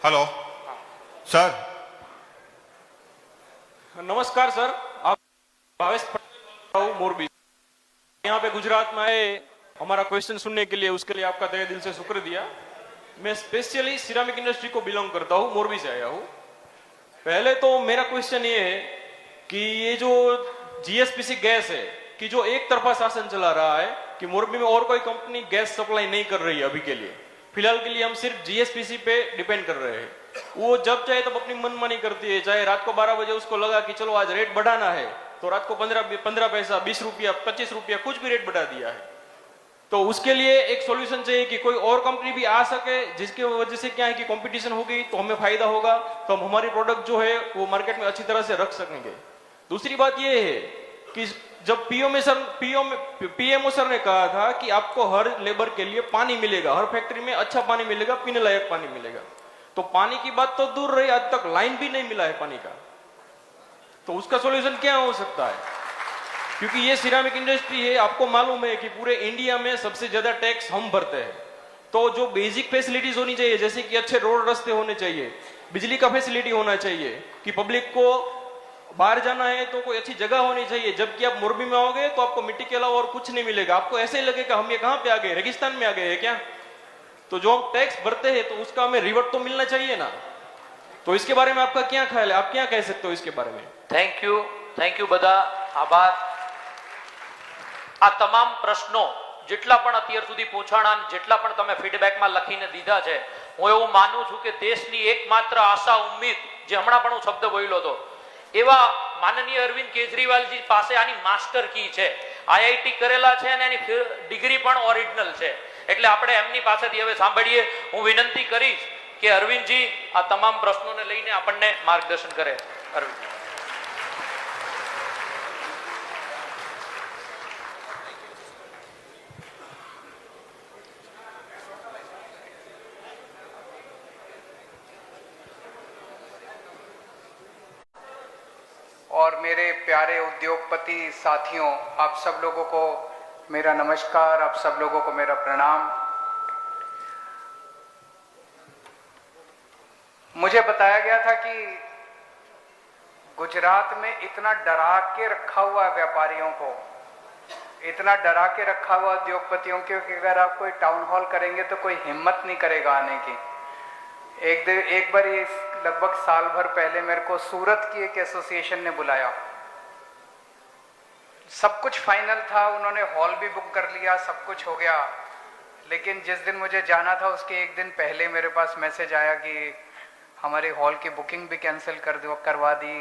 S14: Hello sir.
S15: नमस्कार सर, आप भावेश मोरबी, यहाँ पे गुजरात में आए हमारा क्वेश्चन सुनने के लिए, उसके लिए आपका तहे दिल से शुक्र दिया। मैं स्पेशली सिरामिक इंडस्ट्री को बिलोंग करता हूँ, मोरबी से आया हूँ। पहले तो मेरा क्वेश्चन ये है कि ये जो जीएसपीसी गैस है कि जो एक तरफा शासन चला रहा है कि मोरबी में और कोई कंपनी गैस सप्लाई नहीं कर रही है अभी के लिए, फिलहाल के लिए हम सिर्फ जीएसपीसी पे डिपेंड कर रहे हैं। वो जब चाहे तब अपनी मनमानी करती है, चाहे रात को 12 बजे उसको लगा कि चलो आज रेट बढ़ाना है तो रात को 15 पैसा, 20 रुपया, 25 रुपया, कुछ भी रेट बढ़ा दिया है। तो उसके लिए एक सॉल्यूशन चाहिए कि कोई और कंपनी भी आ सके, जिसकी वजह से क्या है कि कंपटीशन होगी तो हमें फायदा होगा, तो हम हमारी प्रोडक्ट जो है वो मार्केट में अच्छी तरह से रख सकेंगे। दूसरी बात ये है कि जब पीएमओ सर ने कहा था कि आपको हर लेबर के लिए पानी मिलेगा, हर फैक्ट्री में अच्छा पानी मिलेगा, पीने लायक पानी मिलेगा, तो पानी की बात तो दूर रही, आज तक लाइन भी नहीं मिला है पानी का। तो उसका सॉल्यूशन क्या हो सकता है? क्योंकि ये सिरामिक इंडस्ट्री है, आपको मालूम है कि पूरे इंडिया में सबसे ज्यादा टैक्स हम भरते हैं। तो जो बेसिक फैसिलिटीज होनी चाहिए, जैसे कि अच्छे रोड रास्ते होने चाहिए, बिजली का फैसिलिटी होना चाहिए, कि पब्लिक को बाहर जाना है तो कोई अच्छी जगह होनी चाहिए। जबकि आप मोरबी में आओगे तो आपको मिट्टी के अलावा और कुछ नहीं मिलेगा, आपको ऐसे ही लगेगा हम ये कहां पे आ गए, रेगिस्तान में आ गए हैं क्या? तो जो हम टैक्स भरते हैं तो उसका हमें रिवर्ट तो मिलना चाहिए ना। तो इसके बारे में आपका क्या ख्याल है, आप क्या कह सकते हो इसके बारे में?
S3: थैंक यू બધા આભાર। આ તમામ પ્રશ્નો જેટલા પણ અત્યાર સુધી પૂછાણા, જેટલા પણ તમે ફીડબેકમાં લખીને દીધા છે, હું એવું માનું છું કે દેશની એકમાત્ર આશા ઉમ્મીદ, જે હમણાં પણ હું શબ્દ બોલ્યો હતો, એવા માનનીય અરવિંદ કેજરીવાલજી પાસે આની માસ્ટર કી છે, આઈઆઈટી કરેલા છે અને એની ડિગ્રી પણ ઓરિજિનલ છે। એટલે આપણે એમની પાસેથી હવે સાંભળીએ। હું વિનંતી કરીશ કે અરવિંદજી આ તમામ પ્રશ્નોને લઈને આપણને માર્ગદર્શન કરે। અરવિંદ।
S6: और मेरे प्यारे उद्योगपति साथियों, आप सब लोगों को मेरा नमस्कार, आप सब लोगों को मेरा प्रणाम। मुझे बताया गया था कि गुजरात में इतना डरा के रखा हुआ है व्यापारियों को, इतना डरा के रखा हुआ उद्योगपतियों को कि अगर आप कोई टाउन हॉल करेंगे तो कोई हिम्मत नहीं करेगा आने की। एक बार ये लगभग साल भर पहले मेरे को सूरत की एक एसोसिएशन ने बुलाया, सब कुछ फाइनल था, उन्होंने हॉल भी बुक कर लिया, सब कुछ हो गया। लेकिन जिस दिन मुझे जाना था उसके एक दिन पहले मेरे पास मैसेज आया कि हमारे हॉल की बुकिंग भी कैंसिल करवा दी,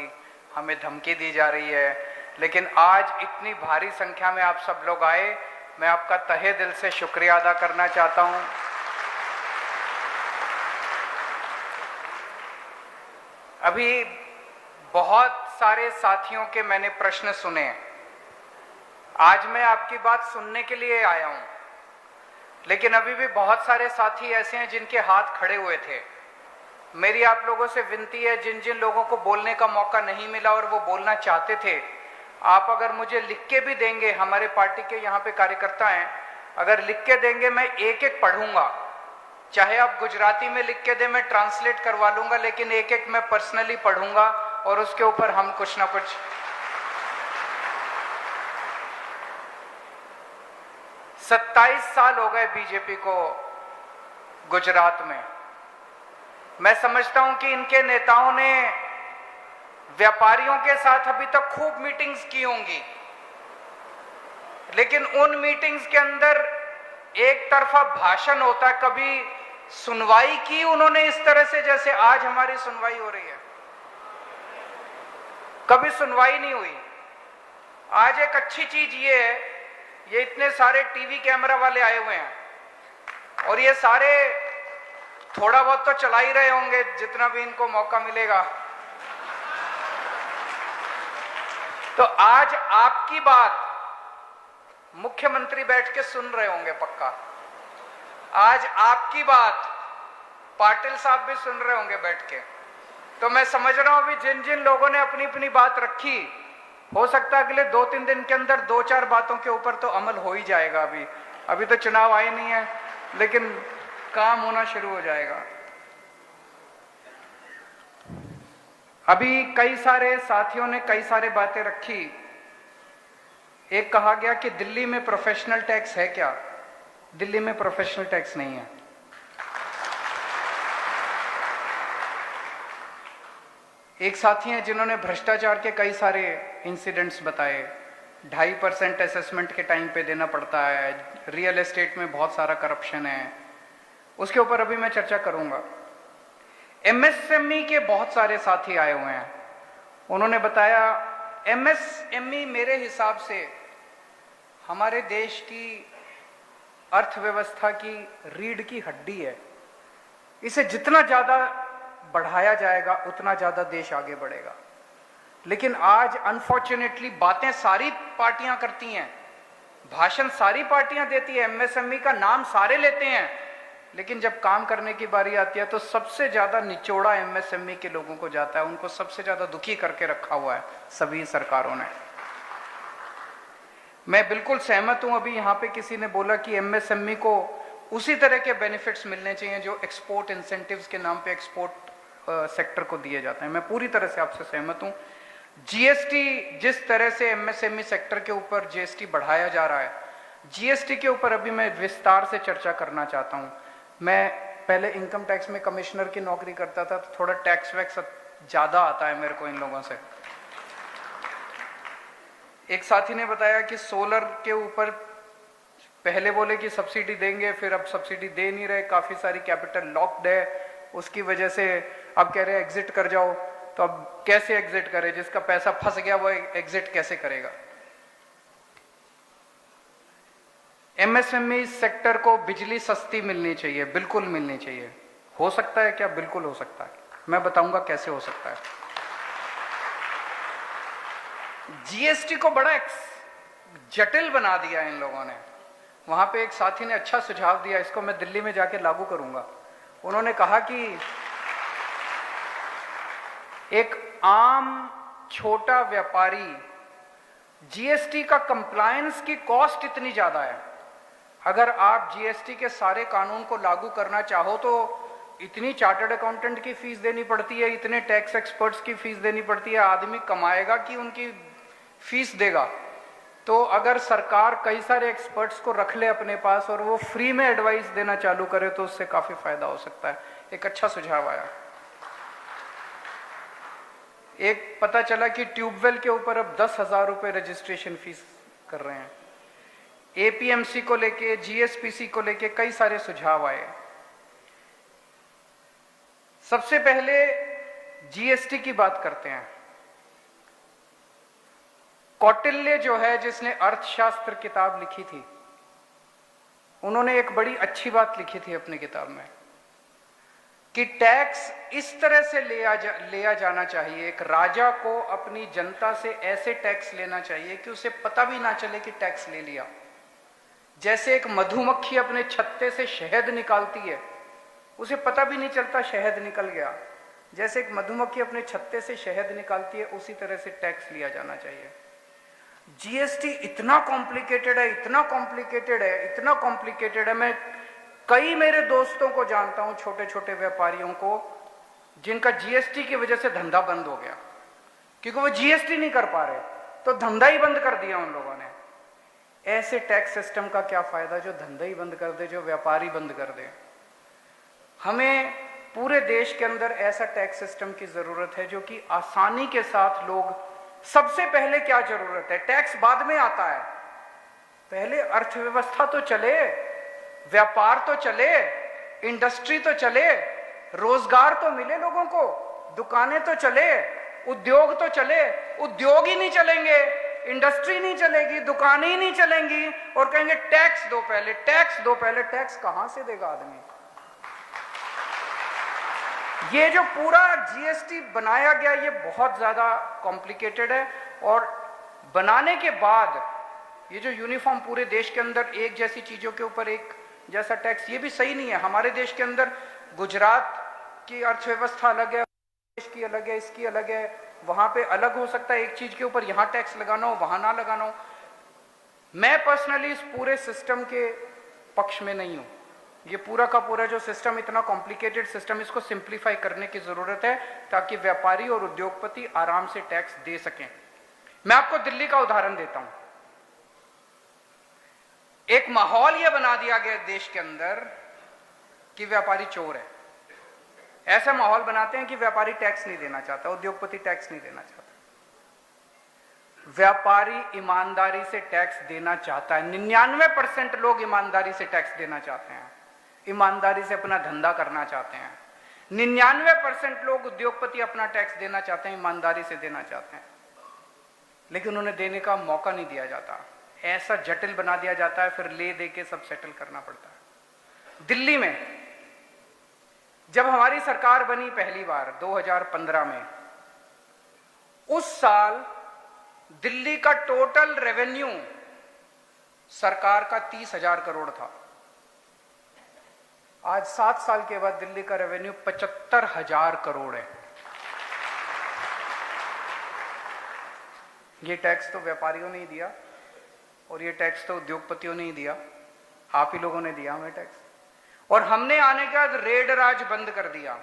S6: हमें धमकी दी जा रही है। लेकिन आज इतनी भारी संख्या में आप सब लोग आए, मैं आपका तहे दिल से शुक्रिया अदा करना चाहता हूं। अभी बहुत सारे साथियों के मैंने प्रश्न सुने, आज मैं आपकी बात सुनने के लिए आया हूं, लेकिन अभी भी बहुत सारे साथी ऐसे हैं जिनके हाथ खड़े हुए थे। मेरी आप लोगों से विनती है, जिन जिन लोगों को बोलने का मौका नहीं मिला और वो बोलना चाहते थे, आप अगर मुझे लिख के भी देंगे, हमारे पार्टी के यहाँ पे कार्यकर्ता हैं, अगर लिख के देंगे मैं एक एक पढ़ूंगा, चाहे आप गुजराती में लिख के दे, मैं ट्रांसलेट करवा लूंगा, लेकिन एक एक मैं पर्सनली पढ़ूंगा और उसके ऊपर हम कुछ ना कुछ। 27 साल हो गए बीजेपी को गुजरात में। मैं समझता हूं कि इनके नेताओं ने व्यापारियों के साथ अभी तक खूब मीटिंग्स की होंगी, लेकिन उन मीटिंग्स के अंदर एक तरफा भाषण होता है। कभी सुनवाई की उन्होंने इस तरह से जैसे आज हमारी सुनवाई हो रही है? कभी सुनवाई नहीं हुई। आज एक अच्छी चीज ये है, ये इतने सारे टीवी कैमरा वाले आए हुए हैं और ये सारे थोड़ा बहुत तो चला ही रहे होंगे जितना भी इनको मौका मिलेगा। तो आज आपकी बात मुख्यमंत्री बैठ के सुन रहे होंगे पक्का, आज आपकी बात पाटिल साहब भी सुन रहे होंगे बैठ के। तो मैं समझ रहा हूं अभी जिन जिन लोगों ने अपनी अपनी बात रखी, हो सकता है अगले 2-3 दिन के अंदर 2-4 बातों के ऊपर तो अमल हो ही जाएगा। अभी तो चुनाव आए नहीं है, लेकिन काम होना शुरू हो जाएगा। अभी कई सारे साथियों ने कई सारे बातें रखी। एक कहा गया कि दिल्ली में प्रोफेशनल टैक्स है क्या? दिल्ली में प्रोफेशनल टैक्स नहीं है। एक साथी हैं जिन्होंने भ्रष्टाचार के कई सारे इंसिडेंट्स बताए। 2.5% असेसमेंट के टाइम पे देना पड़ता है, रियल एस्टेट में बहुत सारा करप्शन है, उसके ऊपर अभी मैं चर्चा करूंगा। एमएसएमई के बहुत सारे साथी आए हुए हैं, उन्होंने बताया एमएसएमई मेरे हिसाब से हमारे देश की अर्थव्यवस्था की रीढ़ की हड्डी है। इसे जितना ज्यादा बढ़ाया जाएगा उतना ज्यादा देश आगे बढ़ेगा। लेकिन आज अनफॉर्चुनेटली बातें सारी पार्टियां करती हैं, भाषण सारी पार्टियां देती है, एमएसएमई का नाम सारे लेते हैं, लेकिन जब काम करने की बारी आती है तो सबसे ज्यादा निचोड़ा एमएसएमई के लोगों को जाता है। उनको सबसे ज्यादा दुखी करके रखा हुआ है सभी सरकारों ने। मैं बिल्कुल सहमत हूं। अभी यहां पे किसी ने बोला कि एमएसएमई को उसी तरह के बेनिफिट्स मिलने चाहिए जो एक्सपोर्ट इंसेंटिव्स के नाम पे एक्सपोर्ट सेक्टर को दिए जाते हैं। मैं पूरी तरह से आपसे सहमत हूं। जीएसटी, जिस तरह से एमएसएमई सेक्टर के ऊपर जीएसटी बढ़ाया जा रहा है, जीएसटी के ऊपर अभी मैं विस्तार से चर्चा करना चाहता हूं। मैं पहले इनकम टैक्स में कमिश्नर की नौकरी करता था, तो थोड़ा टैक्स वैक्स ज्यादा आता है मेरे को इन लोगों से। एक साथी ने बताया कि सोलर के ऊपर पहले बोले कि सब्सिडी देंगे, फिर अब सब्सिडी दे नहीं रहे, काफी सारी कैपिटल लॉक्ड है, उसकी वजह से अब कह रहे हैं एग्जिट कर जाओ। तो अब कैसे एग्जिट करे? जिसका पैसा फंस गया वो एग्जिट कैसे करेगा? एमएसएमई सेक्टर को बिजली सस्ती मिलनी चाहिए, बिल्कुल मिलनी चाहिए। हो सकता है क्या? बिल्कुल हो सकता है। मैं बताऊंगा कैसे हो सकता है। जीएसटी को बड़ा जटिल बना दिया इन लोगों ने। वहां पे एक साथी ने अच्छा सुझाव दिया, इसको मैं दिल्ली में जाके लागू करूंगा। उन्होंने कहा कि एक आम छोटा व्यापारी, जीएसटी का कंप्लायंस की कॉस्ट इतनी ज्यादा है, अगर आप जीएसटी के सारे कानून को लागू करना चाहो तो इतनी चार्टर्ड अकाउंटेंट की फीस देनी पड़ती है, इतने टैक्स एक्सपर्ट्स की फीस देनी पड़ती है। आदमी कमाएगा कि उनकी फीस देगा? तो अगर सरकार कई सारे एक्सपर्ट्स को रख ले अपने पास और वो फ्री में एडवाइस देना चालू करे तो उससे काफी फायदा हो सकता है। एक अच्छा सुझाव आया। एक पता चला कि ट्यूबवेल के ऊपर अब 10,000 रुपए रजिस्ट्रेशन फीस कर रहे हैं। एपीएमसी को लेके, जीएसपीसी को लेके कई सारे सुझाव आए। सबसे पहले जीएसटी की बात करते हैं। कौटिल्य जो है, जिसने अर्थशास्त्र किताब लिखी थी, उन्होंने एक बड़ी अच्छी बात लिखी थी अपनी किताब में कि टैक्स इस तरह से लिया जाना चाहिए। एक राजा को अपनी जनता से ऐसे टैक्स लेना चाहिए कि उसे पता भी ना चले कि टैक्स ले लिया। जैसे एक मधुमक्खी अपने छत्ते से शहद निकालती है, उसे पता भी नहीं चलता शहद निकल गया। जैसे एक मधुमक्खी अपने छत्ते से शहद निकालती है, उसी तरह से टैक्स लिया जाना चाहिए। जीएसटी इतना कॉम्प्लिकेटेड है, इतना कॉम्प्लिकेटेड है, इतना कॉम्प्लिकेटेड है। मैं कई मेरे दोस्तों को जानता हूं, छोटे छोटे व्यापारियों को, जिनका जीएसटी की वजह से धंधा बंद हो गया क्योंकि वो जीएसटी नहीं कर पा रहे, तो धंधा ही बंद कर दिया उन लोगों ने। ऐसे टैक्स सिस्टम का क्या फायदा जो धंधा ही बंद कर दे, जो व्यापारी बंद कर दे। हमें पूरे देश के अंदर ऐसा टैक्स सिस्टम की जरूरत है जो कि आसानी के साथ लोग, सबसे पहले क्या जरूरत है? टैक्स बाद में आता है, पहले अर्थव्यवस्था तो चले, व्यापार तो चले, इंडस्ट्री तो चले, रोजगार तो मिले लोगों को, दुकानें तो चले, उद्योग तो चले। उद्योग ही नहीं चलेंगे, इंडस्ट्री नहीं चलेगी, दुकानें ही नहीं चलेंगी और कहेंगे टैक्स दो पहले, टैक्स दो पहले। टैक्स कहां से देगा आदमी? ये जो पूरा जीएसटी बनाया गया, ये बहुत ज्यादा कॉम्प्लिकेटेड है। और बनाने के बाद ये जो यूनिफॉर्म पूरे देश के अंदर एक जैसी चीजों के ऊपर एक जैसा टैक्स, ये भी सही नहीं है। हमारे देश के अंदर गुजरात की अर्थव्यवस्था अलग है, देश की अलग है, इसकी अलग है, वहां पे अलग हो सकता है एक चीज के ऊपर, यहां टैक्स लगाना हो, वहां ना लगाना हो। मैं पर्सनली इस पूरे सिस्टम के पक्ष में नहीं हूं। ये पूरा का पूरा जो सिस्टम, इतना कॉम्प्लिकेटेड सिस्टम, इसको सिंप्लीफाई करने की जरूरत है ताकि व्यापारी और उद्योगपति आराम से टैक्स दे सकें। मैं आपको दिल्ली का उदाहरण देता हूं। एक माहौल यह बना दिया गया देश के अंदर कि व्यापारी चोर है। ऐसा माहौल बनाते हैं कि व्यापारी टैक्स नहीं देना चाहता, उद्योगपति टैक्स नहीं देना चाहता। व्यापारी ईमानदारी से टैक्स देना चाहता है। 99% लोग ईमानदारी से टैक्स देना चाहते हैं, ईमानदारी से अपना धंधा करना चाहते हैं। 99% लोग उद्योगपति अपना टैक्स देना चाहते हैं, ईमानदारी से देना चाहते हैं, लेकिन उन्हें देने का मौका नहीं दिया जाता। ऐसा जटिल बना दिया जाता है, फिर ले दे के सब सेटल करना पड़ता है। दिल्ली में जब हमारी सरकार बनी पहली बार 2015 में, उस साल दिल्ली का टोटल रेवेन्यू सरकार का 30,000 करोड़ था। आज 7 साल के बाद दिल्ली का रेवेन्यू 75,000 करोड़ है। ये टैक्स तो व्यापारियों ने ही दिया और ये टैक्स तो उद्योगपतियों ने ही दिया, आप ही लोगों ने दिया हमें टैक्स। और हमने आने के बाद रेड राज बंद कर दिया,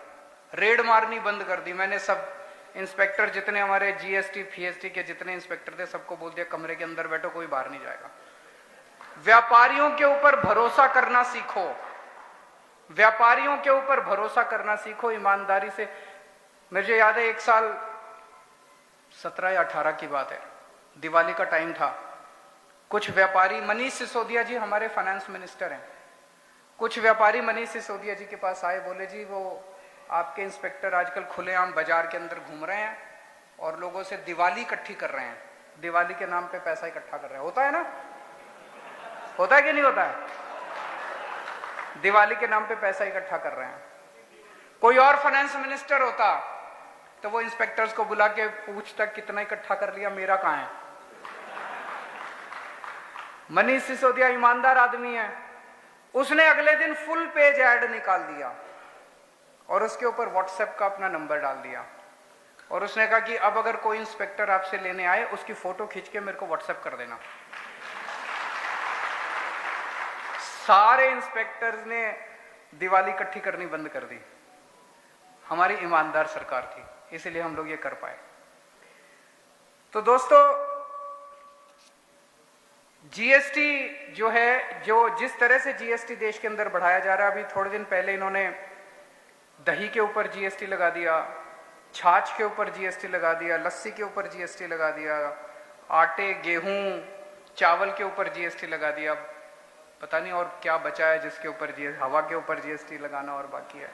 S6: रेड मारनी बंद कर दी। मैंने सब इंस्पेक्टर जितने हमारे जीएसटी फीएसटी के जितने इंस्पेक्टर थे सबको बोल दिया कमरे के अंदर बैठो, कोई बाहर नहीं जाएगा। व्यापारियों के ऊपर भरोसा करना सीखो, व्यापारियों के ऊपर भरोसा करना सीखो ईमानदारी से। मुझे याद है एक साल 17 या 18 की बात है, दिवाली का टाइम था। कुछ व्यापारी, मनीष सिसोदिया जी हमारे फाइनेंस मिनिस्टर हैं, कुछ व्यापारी मनीष सिसोदिया जी के पास आए, बोले जी वो आपके इंस्पेक्टर आजकल खुलेआम बाजार के अंदर घूम रहे हैं और लोगों से दिवाली इकट्ठी कर रहे हैं, दिवाली के नाम पे पैसा इकट्ठा कर रहे हैं। होता है ना, होता है कि नहीं होता है? दिवाली के नाम पे पैसा इकट्ठा कर रहे हैं। कोई और फाइनेंस मिनिस्टर होता तो वो इंस्पेक्टर्स को बुला के पूछता कितना इकट्ठा कर लिया, मेरा कहां है। मनीष सिसोदिया ईमानदार आदमी है, उसने अगले दिन फुल पेज ऐड निकाल दिया और उसके ऊपर व्हाट्सएप का अपना नंबर डाल दिया और उसने कहा कि अब अगर कोई इंस्पेक्टर आपसे लेने आए उसकी फोटो खींच के मेरे को व्हाट्सएप कर देना। सारे इंस्पेक्टर्स ने दिवाली इकट्ठी करनी बंद कर दी। हमारी ईमानदार सरकार थी, इसलिए हम लोग ये कर पाए। तो दोस्तों, जीएसटी जो है, जो जिस तरह से जीएसटी देश के अंदर बढ़ाया जा रहा है, अभी थोड़े दिन पहले इन्होंने दही के ऊपर जीएसटी लगा दिया, छाछ के ऊपर जीएसटी लगा दिया, लस्सी के ऊपर जीएसटी लगा दिया, आटे, गेहूं, चावल के ऊपर जीएसटी लगा दिया। पता नहीं और क्या बचा है जिसके ऊपर हवा के ऊपर जीएसटी लगाना और बाकी है।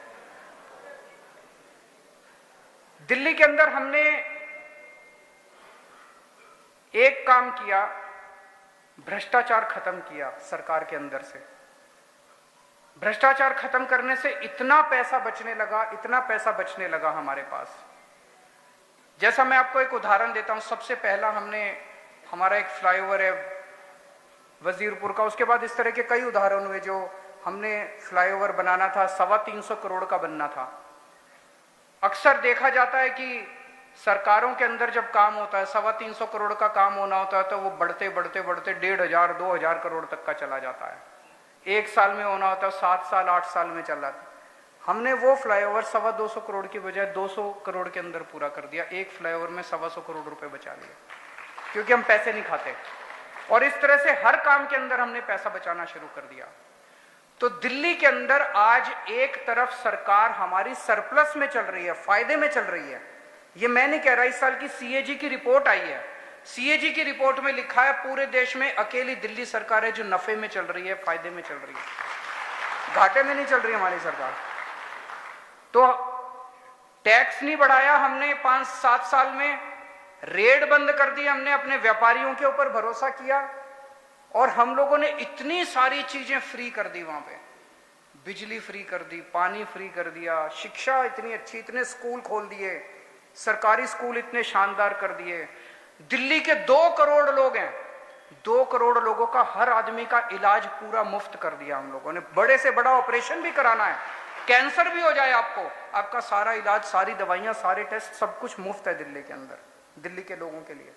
S6: दिल्ली के अंदर हमने एक काम किया, भ्रष्टाचार खत्म किया सरकार के अंदर से। भ्रष्टाचार खत्म करने से इतना पैसा बचने लगा, इतना पैसा बचने लगा हमारे पास। जैसा मैं आपको एक उदाहरण देता हूं। सबसे पहला हमारा एक फ्लाईओवर है वजीरपुर का, उसके बाद इस तरह के कई उदाहरण हुए जो हमने फ्लाईओवर बनाना था, 325 करोड़ का बनना था। अक्सर देखा जाता है कि सरकारों के अंदर जब काम होता है, 325 करोड़ का काम होना होता है तो वो बढ़ते बढ़ते बढ़ते 1,500 2,000 करोड़ तक का चला जाता है। एक साल में होना होता है 7 साल 8 साल में चल जाता है। हमने वो फ्लाईओवर 225 करोड़ की बजाय 200 करोड़ के अंदर पूरा कर दिया। एक फ्लाईओवर में 125 करोड़ रुपए बचा लिया, क्योंकि हम पैसे नहीं खाते। और इस तरह से हर काम के अंदर हमने पैसा बचाना शुरू कर दिया। तो दिल्ली के अंदर आज एक तरफ सरकार हमारी सरप्लस में चल रही है, फायदे में चल रही है। ये मैं नहीं कह रहा, इस साल की सीएजी की रिपोर्ट आई है। सीएजी की रिपोर्ट में लिखा है पूरे देश में अकेली दिल्ली सरकार है जो नफे में चल रही है, फायदे में चल रही है, घाटे में नहीं चल रही हमारी सरकार। तो टैक्स नहीं बढ़ाया हमने 5-7 साल में, रेड बंद कर दी हमने, अपने व्यापारियों के ऊपर भरोसा किया और हम लोगों ने इतनी सारी चीजें फ्री कर दी वहां पे। बिजली फ्री कर दी, पानी फ्री कर दिया, शिक्षा इतनी अच्छी, इतने स्कूल खोल दिए, सरकारी स्कूल इतने शानदार कर दिए। दिल्ली के 2 करोड़ लोग हैं, 2 करोड़ लोगों का हर आदमी का इलाज पूरा मुफ्त कर दिया हम लोगों ने। बड़े से बड़ा ऑपरेशन भी कराना है, कैंसर भी हो जाए आपको, आपका सारा इलाज, सारी दवाइयां, सारे टेस्ट, सब कुछ मुफ्त है दिल्ली के अंदर, दिल्ली के लोगों के लिए।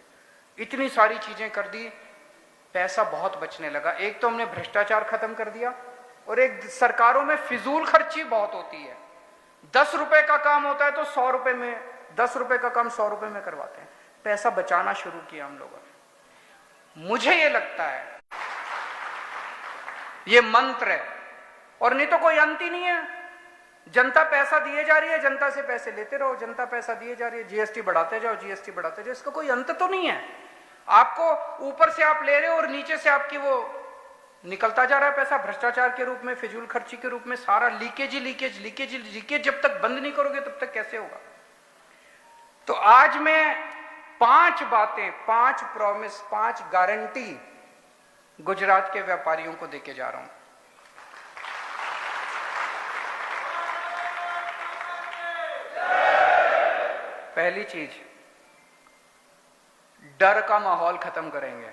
S6: इतनी सारी चीजें कर दी, पैसा बहुत बचने लगा। एक तो हमने भ्रष्टाचार खत्म कर दिया और एक सरकारों में फिजूल खर्ची बहुत होती है। 10 रुपए का काम होता है तो 100 रुपए में, 10 रुपए का काम 100 रुपए में करवाते हैं। पैसा बचाना शुरू किया हम लोगों ने। मुझे ये लगता है ये मंत्र है और नहीं तो कोई अंत ही नहीं है। जनता पैसा दिए जा रही है, जनता से पैसे लेते रहो, जनता पैसा दिए जा रही है, जीएसटी बढ़ाते जाओ, जीएसटी बढ़ाते जाओ, इसका कोई अंत तो नहीं है। आपको ऊपर से आप ले रहे हो और नीचे से आपकी वो निकलता जा रहा है पैसा भ्रष्टाचार के रूप में, फिजूल खर्ची के रूप में, सारा लीकेज ही लीकेज लीकेज लीकेज। जब तक बंद नहीं करोगे तब तक कैसे होगा? तो आज मैं 5 बातें, 5 प्रॉमिस, 5 गारंटी गुजरात के व्यापारियों को देके जा रहा हूं। पहली चीज, डर का माहौल खत्म करेंगे।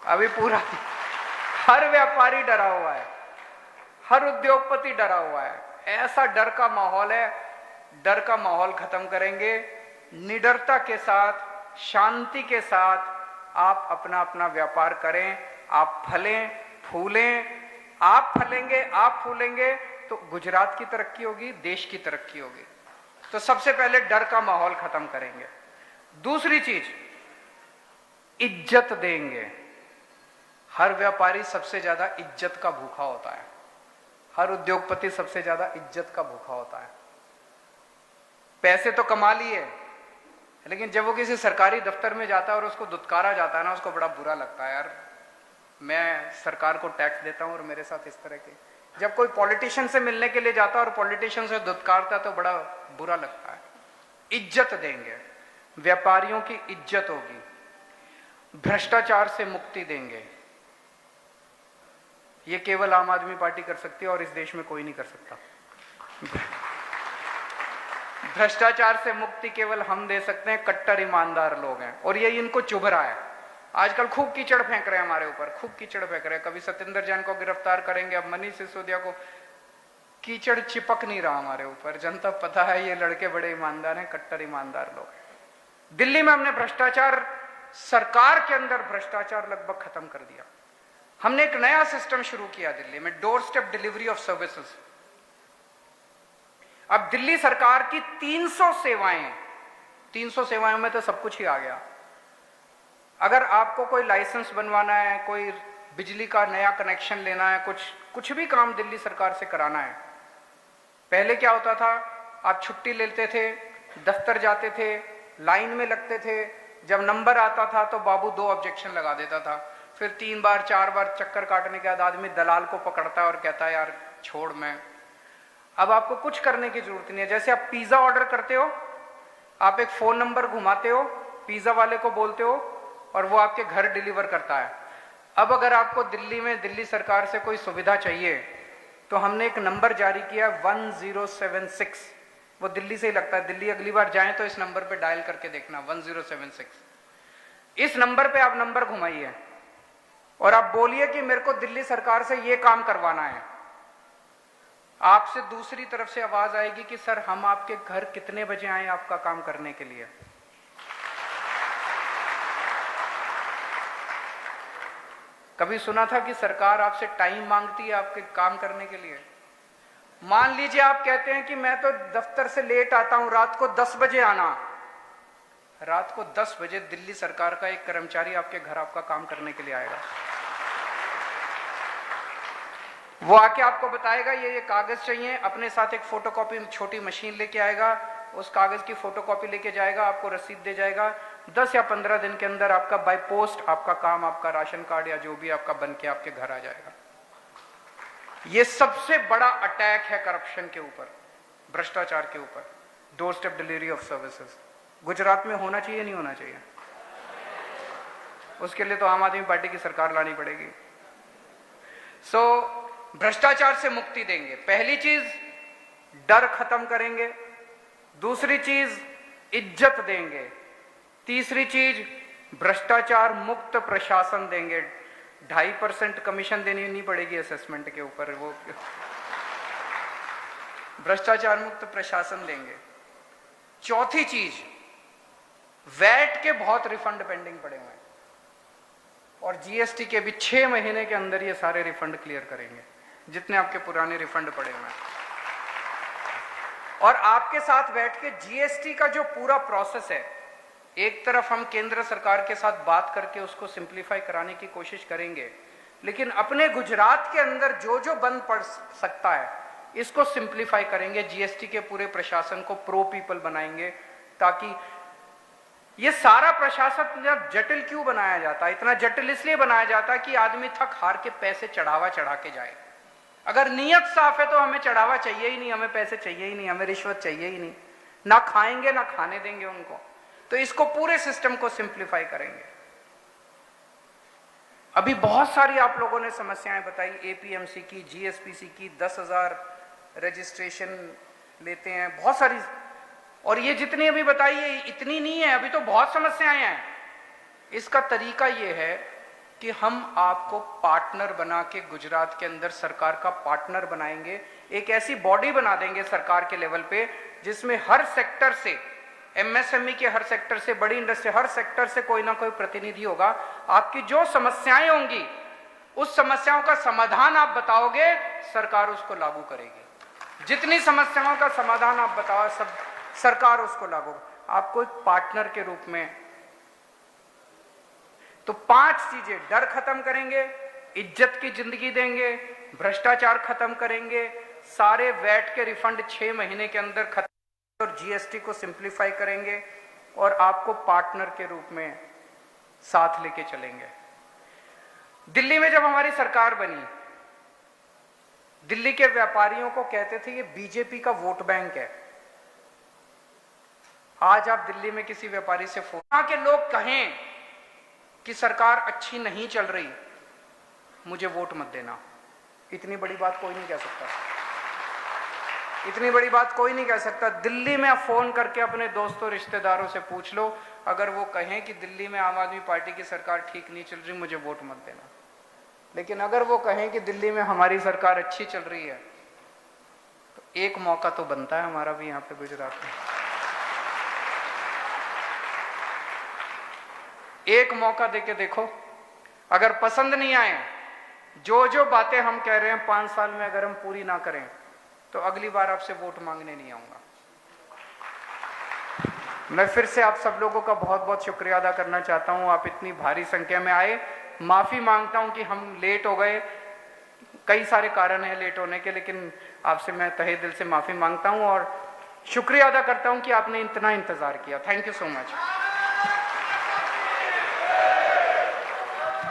S6: अभी पूरा हर व्यापारी डरा हुआ है, हर उद्योगपति डरा हुआ है, ऐसा डर का माहौल है। डर का माहौल खत्म करेंगे। निडरता के साथ, शांति के साथ आप अपना अपना व्यापार करें। आप फलें फूलें, आप फलेंगे, आप फूलेंगे तो गुजरात की तरक्की होगी, देश की तरक्की होगी। तो सबसे पहले डर का माहौल खत्म करेंगे। दूसरी चीज, इज्जत देंगे। हर व्यापारी सबसे ज्यादा इज्जत का भूखा होता है, हर उद्योगपति सबसे ज्यादा इज्जत का भूखा होता है। पैसे तो कमा लिए, लेकिन जब वो किसी सरकारी दफ्तर में जाता है और उसको दुत्कारा जाता है ना, उसको बड़ा बुरा लगता है, यार मैं सरकार को टैक्स देता हूं और मेरे साथ इस तरह के। जब कोई पॉलिटिशियन से मिलने के लिए जाता है और पॉलिटिशियन से दुत्कारता है तो बड़ा बुरा लगता है। इज्जत देंगे, व्यापारियों की इज्जत होगी। भ्रष्टाचार से मुक्ति देंगे। ये केवल आम आदमी पार्टी कर सकती है और इस देश में कोई नहीं कर सकता। भ्रष्टाचार से मुक्ति केवल हम दे सकते हैं, कट्टर ईमानदार लोग हैं, और ये इनको चुभ रहा है। आजकल खूब कीचड़ फेंक रहे हैं हमारे ऊपर, खूब कीचड़ फेंक रहे हैं। कभी सत्येंद्र जैन को गिरफ्तार करेंगे, अब मनीष सिसोदिया को। कीचड़ चिपक नहीं रहा हमारे ऊपर। जनता पता है ये लड़के बड़े ईमानदार हैं, कट्टर ईमानदार लोग हैं। दिल्ली में हमने भ्रष्टाचार, सरकार के अंदर भ्रष्टाचार लगभग खत्म कर दिया। हमने एक नया सिस्टम शुरू किया दिल्ली में, door step delivery of services. अब दिल्ली सरकार की 300 सेवाएं, 300 सेवाओं में तो सब कुछ ही आ गया। अगर आपको कोई लाइसेंस बनवाना है, कोई बिजली का नया कनेक्शन लेना है, कुछ भी काम दिल्ली सरकार से कराना है, पहले क्या होता था, आप छुट्टी लेते थे, दफ्तर जाते थे, लाइन में लगते थे, जब नंबर आता था तो बाबू 2 ऑब्जेक्शन लगा देता था, फिर 3 बार 4 बार चक्कर काटने के बाद आदमी दलाल को पकड़ता है और कहता है यार छोड़ मैं। अब आपको कुछ करने की जरूरत नहीं है। जैसे आप पिज्जा ऑर्डर करते हो, आप एक फोन नंबर घुमाते हो, पिज्जा वाले को बोलते हो और वो आपके घर डिलीवर करता है। अब अगर आपको दिल्ली में, दिल्ली सरकार से कोई सुविधा चाहिए तो हमने एक नंबर जारी किया 1076। वो दिल्ली से ही लगता है। दिल्ली अगली बार जाएं तो इस नंबर पे डायल करके देखना 1076। इस नंबर पे आप नंबर घुमाइए और आप बोलिए कि मेरे को दिल्ली सरकार से ये काम करवाना है। आपसे दूसरी तरफ से आवाज आएगी कि सर हम आपके घर कितने बजे आए आपका काम करने के लिए। कभी सुना था कि सरकार आपसे टाइम मांगती है आपके काम करने के लिए? मान लीजिए आप कहते हैं कि मैं तो दफ्तर से लेट आता हूं, रात को 10 बजे आना। रात को 10 बजे दिल्ली सरकार का एक कर्मचारी आपके घर आपका काम करने के लिए आएगा। वो आके आपको बताएगा ये कागज चाहिए, अपने साथ एक फोटोकॉपी छोटी मशीन लेके आएगा, उस कागज की फोटोकॉपी लेके जाएगा, आपको रसीद दे जाएगा। 10 या 15 दिन के अंदर आपका बाय पोस्ट आपका काम, आपका राशन कार्ड या जो भी आपका बन के आपके घर आ जाएगा। ये सबसे बड़ा अटैक है करप्शन के ऊपर, भ्रष्टाचार के ऊपर, door step delivery of services. Gujarat में होना चाहिए, नहीं होना चाहिए? उसके लिए तो आम आदमी पार्टी की सरकार लानी पड़ेगी। भ्रष्टाचार से मुक्ति देंगे। पहली चीज डर खत्म करेंगे, दूसरी चीज इज्जत देंगे, तीसरी चीज भ्रष्टाचार मुक्त प्रशासन देंगे। 2.5% कमीशन देनी नहीं पड़ेगी असेसमेंट के ऊपर, वो भ्रष्टाचार मुक्त प्रशासन देंगे। चौथी चीज, वैट के बहुत रिफंड पेंडिंग पड़े हुए हैं और जीएसटी के भी 6 महीने के अंदर ये सारे रिफंड क्लियर करेंगे, जितने आपके पुराने रिफंड पड़े हुए हैं। और आपके साथ बैठ के जीएसटी का जो पूरा प्रोसेस है, एक तरफ हम केंद्र सरकार के साथ बात करके उसको सिंप्लीफाई कराने की कोशिश करेंगे, लेकिन अपने गुजरात के अंदर जो जो बंद पड़ सकता है इसको सिंप्लीफाई करेंगे, जीएसटी के पूरे प्रशासन को प्रो पीपल बनाएंगे, ताकि ये सारा प्रशासन जटिल क्यों बनाया जाता है? इतना जटिल इसलिए बनाया जाता है कि आदमी थक हार के पैसे चढ़ावा चढ़ा के जाए। अगर नीयत साफ है तो हमें चढ़ावा चाहिए ही नहीं, हमें पैसे चाहिए ही नहीं, हमें रिश्वत चाहिए ही नहीं, ना खाएंगे ना खाने देंगे उनको। तो इसको पूरे सिस्टम को सिंप्लीफाई करेंगे। अभी बहुत सारी आप लोगों ने समस्याएं बताई, एपीएमसी की, जीएसपीसी की, 10,000 रजिस्ट्रेशन लेते हैं, बहुत सारी, और ये जितनी अभी बताई है इतनी नहीं है, अभी तो बहुत समस्याएं हैं। इसका तरीका ये है कि हम आपको पार्टनर बना के गुजरात के अंदर सरकार का पार्टनर बनाएंगे, एक ऐसी बॉडी बना देंगे सरकार के लेवल पे जिसमें हर सेक्टर से, एमएसएमई के हर सेक्टर से, बड़ी इंडस्ट्री, हर सेक्टर से कोई ना कोई प्रतिनिधि होगा। आपकी जो समस्याएं होंगी उस समस्याओं का समाधान आप बताओगे, सरकार उसको लागू करेगी। जितनी समस्याओं का समाधान आप बताओ, सब सरकार उसको लागू। आपको एक पार्टनर के रूप में तो 5 चीजें, डर खत्म करेंगे, इज्जत की जिंदगी देंगे, भ्रष्टाचार खत्म करेंगे, सारे वैट के रिफंड 6 महीने के अंदर खत्म, और जीएसटी को सिंप्लीफाई करेंगे, और आपको पार्टनर के रूप में साथ लेके चलेंगे। दिल्ली में जब हमारी सरकार बनी, दिल्ली के व्यापारियों को कहते थे ये बीजेपी का वोट बैंक है। आज आप दिल्ली में किसी व्यापारी से फोन, यहां के लोग कहें कि सरकार अच्छी नहीं चल रही, मुझे वोट मत देना, इतनी बड़ी बात कोई नहीं कह सकता, इतनी बड़ी बात कोई नहीं कह सकता। दिल्ली में आप फोन करके अपने दोस्तों रिश्तेदारों से पूछ लो, अगर वो कहें कि दिल्ली में आम आदमी पार्टी की सरकार ठीक नहीं चल रही, मुझे वोट मत देना। लेकिन अगर वो कहें कि दिल्ली में हमारी सरकार अच्छी चल रही है, तो एक मौका तो बनता है हमारा भी यहाँ पे गुजरात में, एक मौका देके देखो। अगर पसंद नहीं आए, जो जो बातें हम कह रहे हैं 5 साल में अगर हम पूरी ना करें, तो अगली बार आपसे वोट मांगने नहीं आऊंगा। मैं फिर से आप सब लोगों का बहुत बहुत शुक्रिया अदा करना चाहता हूं। आप इतनी भारी संख्या में आए, माफी मांगता हूं कि हम लेट हो गए, कई सारे कारण हैं लेट होने के, लेकिन आपसे मैं तहे दिल से माफी मांगता हूं और शुक्रिया अदा करता हूं कि आपने इतना इंतजार किया। Thank you so much.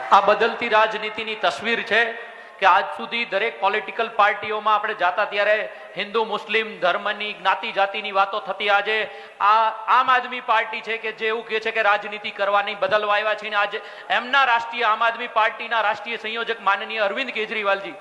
S3: આ બદલતી રાજનીતિની તસવીર છે કે આજ સુધી દરેક પોલિટિકલ પાર્ટીઓમાં આપણે જાતા ત્યારે હિન્દુ મુસ્લિમ ધર્મની જ્ઞાતિ જાતિની વાતો થતી। આજે આ આમ આદમી પાર્ટી છે કે જે એવું કહે છે કે રાજનીતિ કરવાની બદલવા આવ્યા છે, આજે એમના રાષ્ટ્રીય આમ આદમી પાર્ટીના રાષ્ટ્રીય સંયોજક માનનીય અરવિંદ કેજરીવાલજી